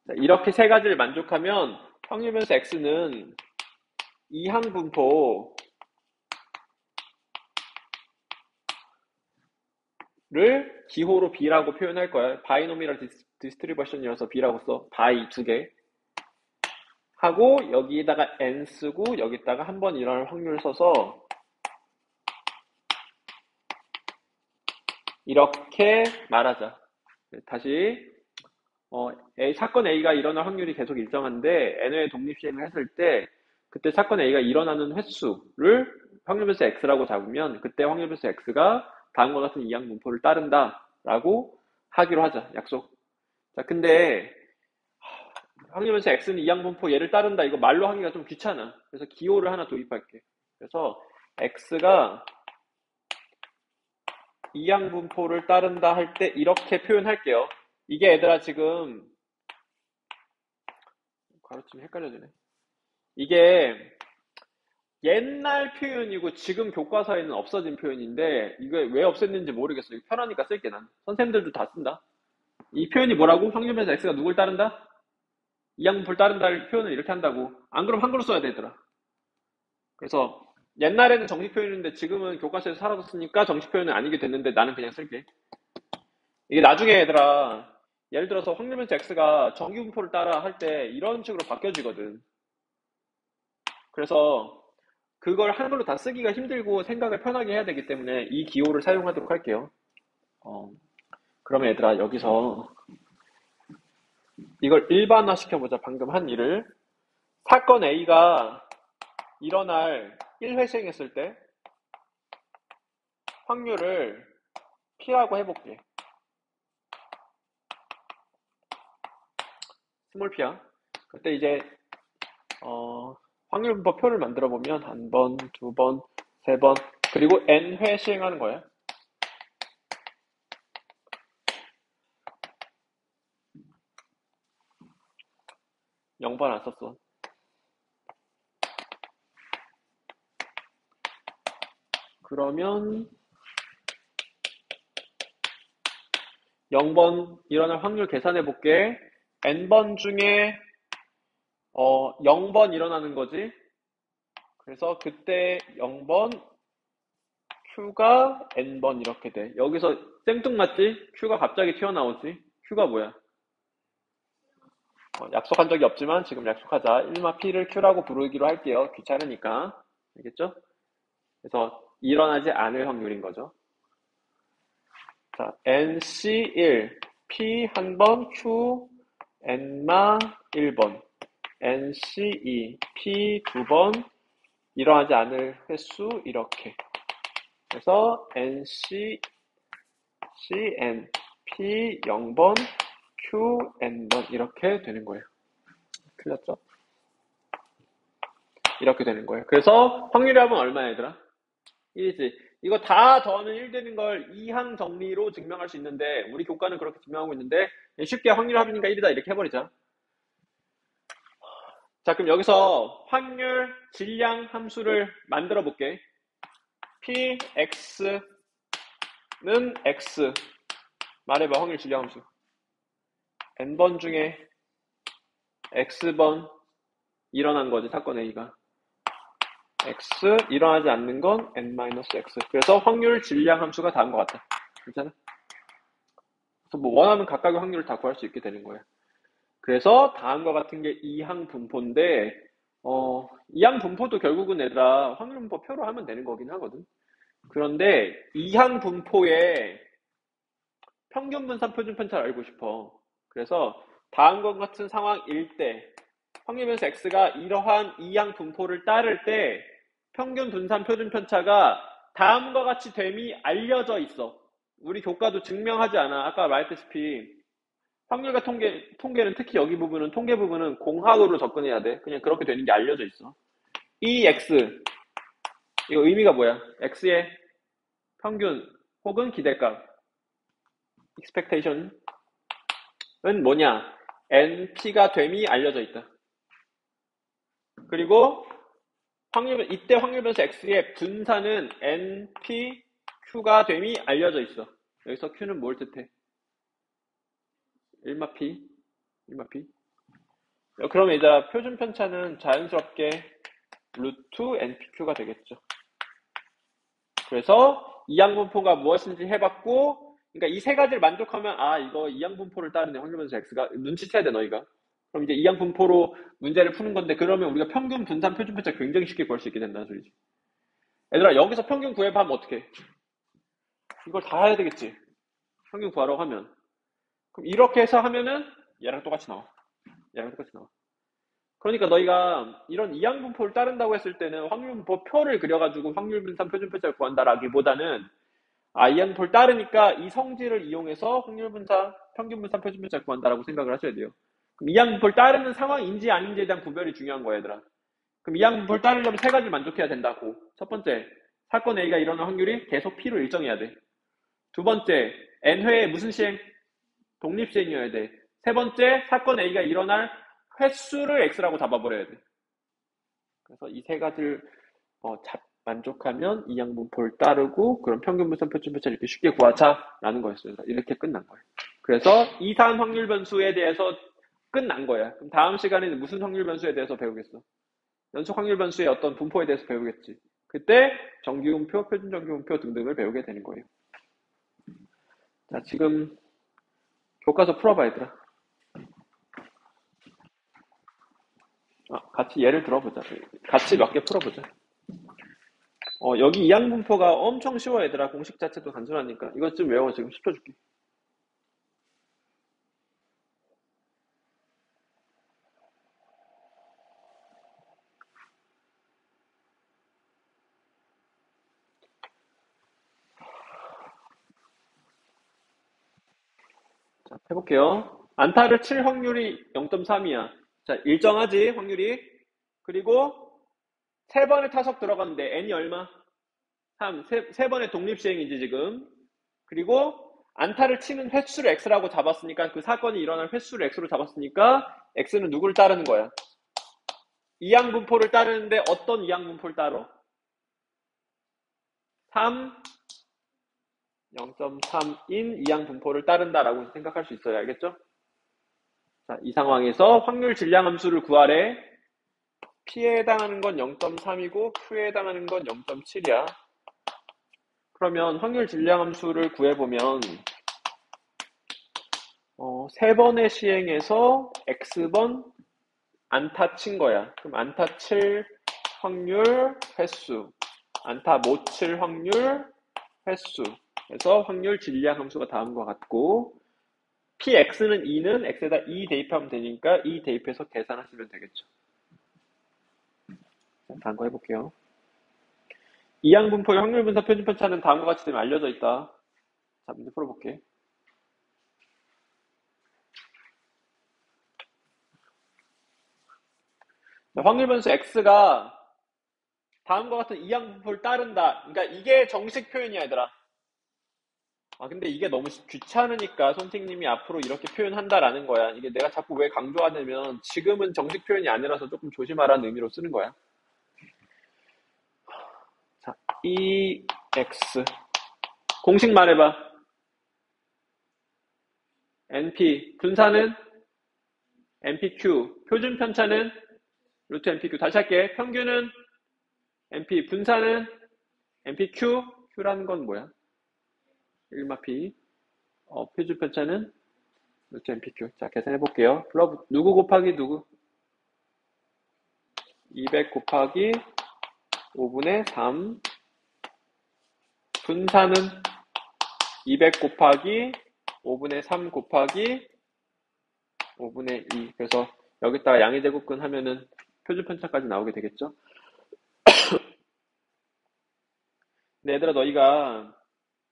자, 이렇게 3가지를 만족하면 확률 변수 x는 이항분포를 기호로 b라고 표현할 거야. 바이노미럴 디스트리버션이어서 b라고 써. 바이 2개. 하고 여기다가 n 쓰고 여기다가 한 번 일어날 확률 써서 이렇게 말하자. 다시 사건 A가 일어날 확률이 계속 일정한데 n회의 독립시행을 했을 때 그때 사건 A가 일어나는 횟수를 확률변수 x라고 잡으면 그때 확률변수 x가 다음과 같은 이항분포를 따른다라고 하기로 하자. 약속. 자, 근데 확률변수 x는 이항분포 얘를 따른다. 이거 말로 하기가 좀 귀찮아. 그래서 기호를 하나 도입할게. 그래서 x가 이항분포를 따른다 할 때 이렇게 표현할게요. 이게 얘들아 지금 가르치면 헷갈려지네. 이게 옛날 표현이고 지금 교과서에는 없어진 표현인데 이게 왜 없앴는지 모르겠어. 이거 편하니까 쓸게 난. 선생님들도 다 쓴다. 이 표현이 뭐라고? 확률변수 x가 누굴 따른다? 이항분포를 따른다 표현을 이렇게 한다고. 안 그러면 한글로 써야 되더라. 그래서 옛날에는 정식 표현인데 지금은 교과서에서 사라졌으니까 정식 표현은 아니게 됐는데 나는 그냥 쓸게. 이게 나중에 얘들아 예를 들어서 확률변수 x가 정규분포를 따라 할 때 이런 식으로 바뀌어지거든. 그래서 그걸 한글로 다 쓰기가 힘들고 생각을 편하게 해야 되기 때문에 이 기호를 사용하도록 할게요. 그러면 얘들아 여기서 이걸 일반화 시켜보자. 방금 한 일을. 사건 A가 일어날 1회생 했을 때 확률을 P라고 해볼게. 스몰 P야. 그때 이제 확률분포 표를 만들어 보면 한 번, 두 번, 세 번, 그리고 N회 시행하는 거야. (0번) 안 썼어. 그러면 0번 일어날 확률 계산해 볼게. n번 중에 0번 일어나는 거지. 그래서 그때 0번 Q가 n번 이렇게 돼. 여기서 생뚱맞지? Q가 갑자기 튀어나오지. Q가 뭐야? 약속한 적이 없지만 지금 약속하자. 1마 P를 Q라고 부르기로 할게요. 귀찮으니까. 알겠죠? 그래서 일어나지 않을 확률인 거죠. 자, NC1, P 한 번, Q, N마 1번, NC2, P 두 번, 일어나지 않을 횟수 이렇게. 그래서 NC, CN, P 0번, Q, N번 이렇게 되는 거예요. 틀렸죠? 이렇게 되는 거예요. 그래서 확률이 하면 얼마야 얘들아? 1이지. 이거 다 더하면 1 되는 걸 이항 정리로 증명할 수 있는데 우리 교과는 그렇게 증명하고 있는데 쉽게 확률 합이니까 1이다 이렇게 해버리자. 자, 그럼 여기서 확률 질량 함수를 만들어 볼게. Px는 X. 말해봐, 확률 질량 함수. N번 중에 X번 일어난 거지, 사건 A가. X, 일어나지 않는 건 N-X. 그래서 확률 질량 함수가 다음 것 같다. 괜찮아? 그래서 뭐 원하는 각각의 확률을 다 구할 수 있게 되는 거야. 그래서 다음과 같은 게 이항 분포인데, 이항 분포도 결국은 얘들아 확률 분포 표로 하면 되는 거긴 하거든. 그런데 이항 분포의 평균 분산 표준 편차를 알고 싶어. 그래서 다음과 같은 상황일 때 확률변수 x가 이러한 이항 분포를 따를 때 평균 분산 표준 편차가 다음과 같이 됨이 알려져 있어. 우리 교과도 증명하지 않아. 아까 말했다시피 확률과 통계는 특히 여기 부분은 통계 부분은 공학으로 접근해야 돼. 그냥 그렇게 되는 게 알려져 있어. 이 x 이거 의미가 뭐야? x의 평균 혹은 기대값 expectation은 뭐냐? np가 됨이 알려져 있다. 그리고 이때 확률변수 x의 분산은 np q가 됨이 알려져 있어. 여기서 q는 뭘 뜻해? 1마 p. 그러면 이제 표준 편차는 자연스럽게 루트 npq가 되겠죠. 그래서 이항분포가 무엇인지 해봤고, 그러니까 이 세 가지를 만족하면 이거 이항분포를 따르네 확률변수 x가 눈치채야 돼 너희가. 그럼 이제 이항분포로 문제를 푸는 건데 그러면 우리가 평균 분산 표준 편차 굉장히 쉽게 구할 수 있게 된다는 소리지. 얘들아 여기서 평균 구해봐 하면 어떡해? 이걸 다 해야 되겠지. 평균 구하라고 하면. 그럼 이렇게 해서 하면은 얘랑 똑같이 나와. 그러니까 너희가 이런 이항분포를 따른다고 했을 때는 확률분포 표를 그려가지고 확률분산 표준편차를 구한다라기보다는 이항분포를 따르니까 이 성질을 이용해서 확률분산, 평균분산 표준편차를 구한다라고 생각을 하셔야 돼요. 이항분포를 따르는 상황인지 아닌지에 대한 구별이 중요한 거야, 얘들아. 그럼 이항분포를 따르려면 세 가지를 만족해야 된다고. 첫 번째, 사건 A가 일어날 확률이 계속 P로 일정해야 돼. 두 번째, N회에 무슨 시행? 독립시행이어야 돼. 세 번째, 사건 A가 일어날 횟수를 X라고 잡아버려야 돼. 그래서 이 세 가지를 만족하면 이항분포를 따르고 그럼 평균분산 표준편차를 이렇게 쉽게 구하자라는 거였어요. 이렇게 끝난 거예요. 그래서 이산 확률 변수에 대해서 끝난 거야. 그럼 다음 시간에는 무슨 확률 변수에 대해서 배우겠어? 연속 확률 변수의 어떤 분포에 대해서 배우겠지. 그때 정기분표, 표준정기분표 등등을 배우게 되는 거예요. 자, 지금 교과서 풀어봐, 얘들아. 같이 예를 들어보자. 같이 몇 개 풀어보자. 여기 이항분포가 엄청 쉬워, 얘들아. 공식 자체도 단순하니까. 이것 좀 외워. 지금 10초 줄게. 자, 해볼게요. 안타를 칠 확률이 0.3이야. 자, 일정하지, 확률이. 그리고 세 번의 타석 들어갔는데, n이 얼마? 3. 세 번의 독립시행이지, 지금. 그리고 안타를 치는 횟수를 x라고 잡았으니까, 그 사건이 일어날 횟수를 x로 잡았으니까, x는 누구를 따르는 거야? 이항분포를 따르는데, 어떤 이항분포를 따러? 3, 0.3인 이항분포를 따른다라고 생각할 수 있어요. 알겠죠? 자, 이 상황에서 확률 질량 함수를 구하래. P에 해당하는 건 0.3이고 Q에 해당하는 건 0.7이야. 그러면 확률 질량 함수를 구해보면 세 번의 시행에서 X번 안타 친 거야. 그럼 안타 칠 확률 횟수, 안타 못 칠 확률 횟수. 그래서 확률 질량 함수가 다음과 같고 PX는 2는 X에다 2 대입하면 되니까 2 대입해서 계산하시면 되겠죠. 자, 다음 거 해볼게요. 이항분포의 확률분사 표준편차는 다음과 같이 되면 알려져 있다. 자, 문제 풀어볼게. 자, 확률분수 X가 다음과 같은 이항분포를 따른다. 그러니까 이게 정식 표현이야, 얘들아. 근데 이게 너무 귀찮으니까 선생님이 앞으로 이렇게 표현한다라는 거야. 이게 내가 자꾸 왜 강조하냐면 지금은 정식 표현이 아니라서 조금 조심하라는 의미로 쓰는 거야. 자, EX. 공식 말해봐. NP. 분사는 NPQ. 표준 편차는 루트 NPQ. 다시 할게. 평균은 NP. 분사는 NPQ. Q라는 건 뭐야? 1마P. 표준 편차는 루트 NPQ. 자, 계산해 볼게요. 누구 곱하기 누구? 200 곱하기 5분의 3. 분사는 200 곱하기 5분의 3 곱하기 5분의 2. 그래서 여기다가 양의제곱근 하면은 표준 편차까지 나오게 되겠죠? 근데 얘들아, 너희가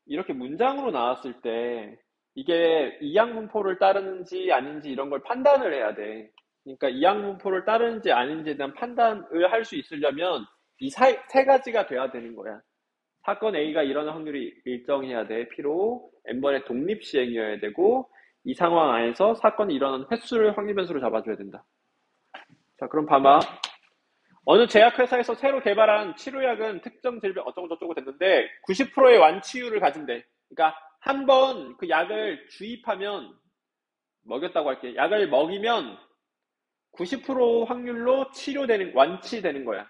이렇게 문장으로 나왔을 때 이게 이항분포를 따르는지 아닌지 이런 걸 판단을 해야 돼. 그러니까 이항분포를 따르는지 아닌지에 대한 판단을 할 수 있으려면 이 세 가지가 돼야 되는 거야. 사건 A가 일어날 확률이 일정해야 돼. P로 n번의 독립시행이어야 되고 이 상황 안에서 사건이 일어나는 횟수를 확률변수로 잡아줘야 된다. 자, 그럼 봐봐. 어느 제약회사에서 새로 개발한 치료약은 특정 질병 어쩌고 저쩌고 됐는데 90%의 완치율을 가진대. 그러니까 한 번 그 약을 주입하면 먹였다고 할게. 약을 먹이면 90% 확률로 완치되는 거야.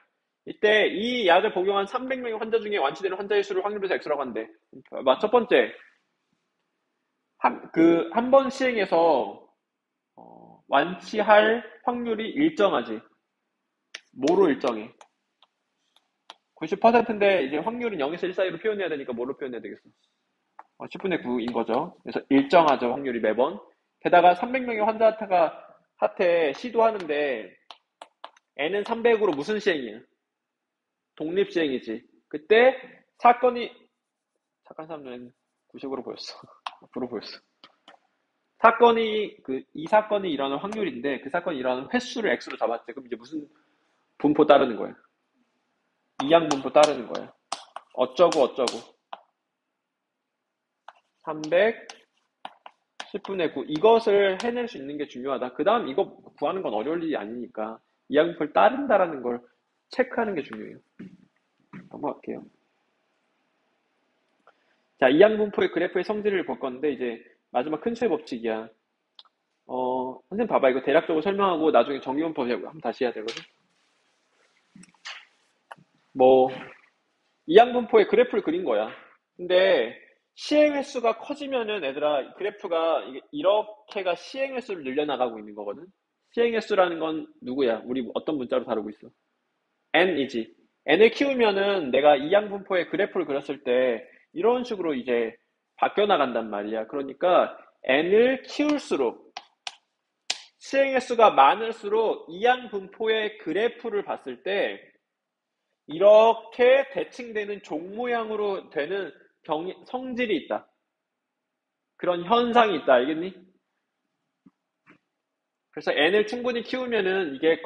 이때 이 약을 복용한 300명의 환자 중에 완치되는 환자의 수를 확률에서 X라고 한대. 첫 번째, 한 번 시행해서 완치할 확률이 일정하지. 뭐로 일정해? 90%인데 이제 확률은 0에서 1 사이로 표현해야 되니까 뭐로 표현해야 되겠어? 10분의 9인 거죠. 그래서 일정하죠, 확률이 매번. 게다가 300명의 환자한테 시도하는데 N은 300으로 무슨 시행이야? 독립시행이지. 그때 사건이 착한 사람은 90으로 보였어. 앞으로 보였어. 이 사건이 일어나는 확률인데 그 사건이 일어나는 횟수를 x로 잡았지. 그럼 이제 무슨 분포 따르는 거야? 이항 분포 따르는 거야. 어쩌고 어쩌고. 300 10분의 9. 이것을 해낼 수 있는 게 중요하다. 그 다음 이거 구하는 건 어려울 일이 아니니까 이항 분포를 따른다라는 걸 체크하는 게 중요해요. 넘어갈게요. 자, 이항 분포의 그래프의 성질을 볼 건데 이제 마지막 큰 수의 법칙이야. 선생님 봐봐. 이거 대략적으로 설명하고 나중에 정기분포 한번 다시 해야 되거든. 뭐 이항 분포의 그래프를 그린 거야. 근데 시행 횟수가 커지면은 얘들아 그래프가 이렇게가 시행 횟수를 늘려나가고 있는 거거든. 시행 횟수라는 건 누구야? 우리 어떤 문자로 다루고 있어? n이지. n을 키우면은 내가 이항 분포의 그래프를 그렸을 때 이런 식으로 이제 바뀌어 나간단 말이야. 그러니까 n을 키울수록 시행 횟수가 많을수록 이항 분포의 그래프를 봤을 때 이렇게 대칭되는 종 모양으로 되는 성질이 있다. 그런 현상이 있다. 알겠니? 그래서 n을 충분히 키우면은 이게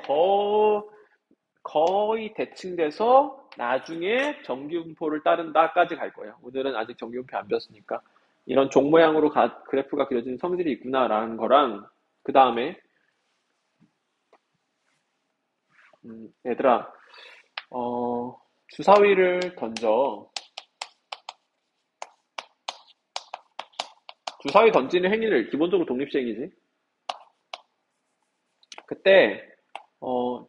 거의 대칭돼서 나중에 정기분포를 따른다까지 갈 거예요. 오늘은 아직 정기분포 안 배웠으니까 이런 종 모양으로 그래프가 그려지는 성질이 있구나라는 거랑 그 다음에 얘들아 주사위를 던져. 주사위 던지는 행위를 기본적으로 독립시행이지. 그때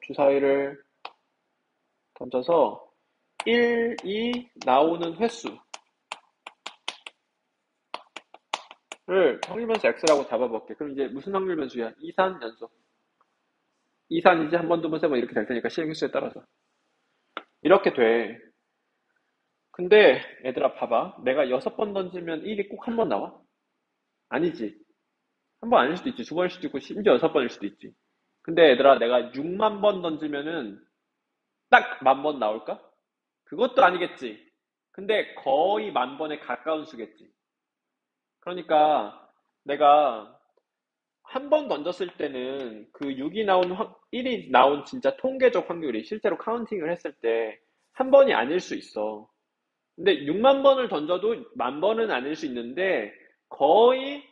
주사위를 던져서 1, 2 나오는 횟수를 확률 변수 x라고 잡아볼게. 그럼 이제 무슨 확률 변수야? 이산 연속. 이산이지 한 번, 두 번, 세 번 이렇게 될 테니까 시행 횟수에 따라서 이렇게 돼. 근데 얘들아 봐봐. 내가 6번 던지면 1이 꼭 한 번 나와? 아니지. 한 번 아닐 수도 있지. 두 번일 수도 있고 심지어 6번일 수도 있지. 근데 얘들아 내가 6만 번 던지면은 딱 10,000번 나올까? 그것도 아니겠지. 근데 거의 10,000번에 가까운 수겠지. 그러니까 내가 한 번 던졌을 때는 그 6이 나온 1이 나온 진짜 통계적 확률이 실제로 카운팅을 했을 때 한 번이 아닐 수 있어. 근데 6만 번을 던져도 10,000번은 아닐 수 있는데 거의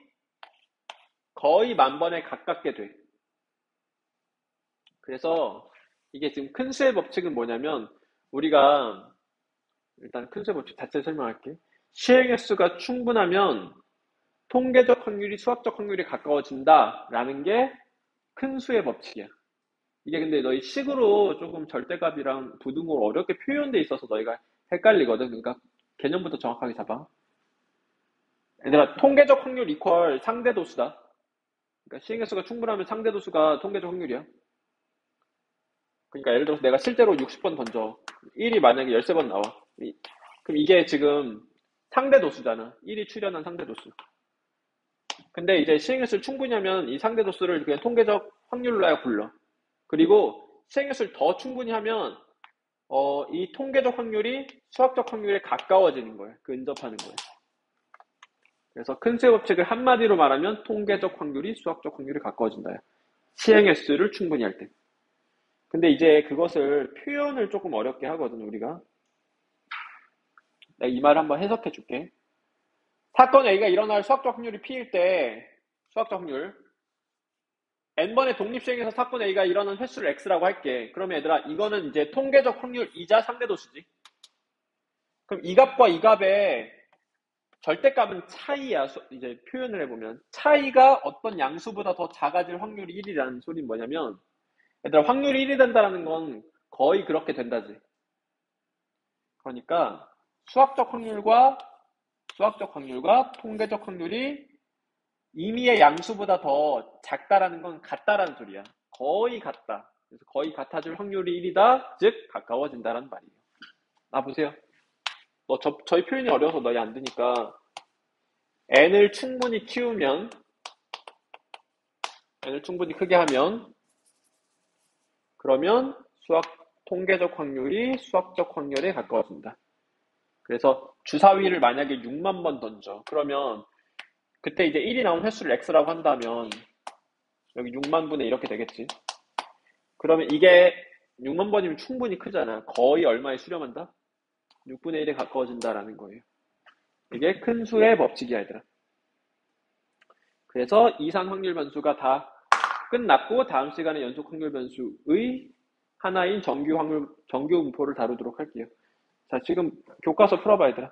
10,000번에 가깝게 돼. 그래서 이게 지금 큰 수의 법칙은 뭐냐면 우리가 일단 큰 수의 법칙 자체를 설명할게. 시행 횟수가 충분하면 통계적 확률이 수학적 확률에 가까워진다라는 게 큰 수의 법칙이야. 이게 근데 너희 식으로 조금 절대값이랑 부등호로 어렵게 표현돼 있어서 너희가 헷갈리거든. 그러니까 개념부터 정확하게 잡아. 얘들아, 통계적 확률 이퀄 상대도수다. 그러니까 시행 횟수가 충분하면 상대도수가 통계적 확률이야. 그러니까 예를 들어서 내가 실제로 60번 던져. 1이 만약에 13번 나와. 그럼 이게 지금 상대도수잖아. 1이 출현한 상대도수. 근데 이제 시행횟수를 충분히 하면 이 상대도수를 그냥 통계적 확률로 불러. 그리고 시행횟수를 더 충분히 하면 이 통계적 확률이 수학적 확률에 가까워지는 거예요. 근접하는 거예요. 그래서 큰 수의 법칙을 한마디로 말하면 통계적 확률이 수학적 확률에 가까워진다. 시행횟수를 충분히 할 때. 근데 이제 그것을 표현을 조금 어렵게 하거든, 우리가. 내가 이 말을 한번 해석해 줄게. 사건 A가 일어날 수학적 확률이 P일 때, 수학적 확률. N번의 독립시행에서 사건 A가 일어난 횟수를 X라고 할게. 그러면 얘들아, 이거는 이제 통계적 확률이자 상대도수지. 그럼 이 값과 이 값의 절대값은 차이야. 이제 표현을 해보면. 차이가 어떤 양수보다 더 작아질 확률이 1이라는 소리는 뭐냐면, 얘들아, 확률이 1이 된다는 건 거의 그렇게 된다지. 그러니까, 수학적 확률과 통계적 확률이 임의의 양수보다 더 작다라는 건 같다라는 소리야. 거의 같다. 그래서 거의 같아질 확률이 1이다. 즉 가까워진다라는 말이에요. 보세요. 저희 표현이 어려워서 너희 안 되니까 n을 충분히 키우면 n을 충분히 크게 하면 그러면 통계적 확률이 수학적 확률에 가까워진다. 그래서 주사위를 만약에 6만 번 던져. 그러면 그때 이제 1이 나온 횟수를 x라고 한다면 여기 6만 분의 이렇게 되겠지. 그러면 이게 6만 번이면 충분히 크잖아. 거의 얼마에 수렴한다? 6분의 1에 가까워진다라는 거예요. 이게 큰 수의 법칙이야, 얘들아. 그래서 이상 확률 변수가 다 끝났고 다음 시간에 연속 확률 변수의 하나인 정규 분포를 다루도록 할게요. 자, 지금 교과서 풀어봐, 얘들아.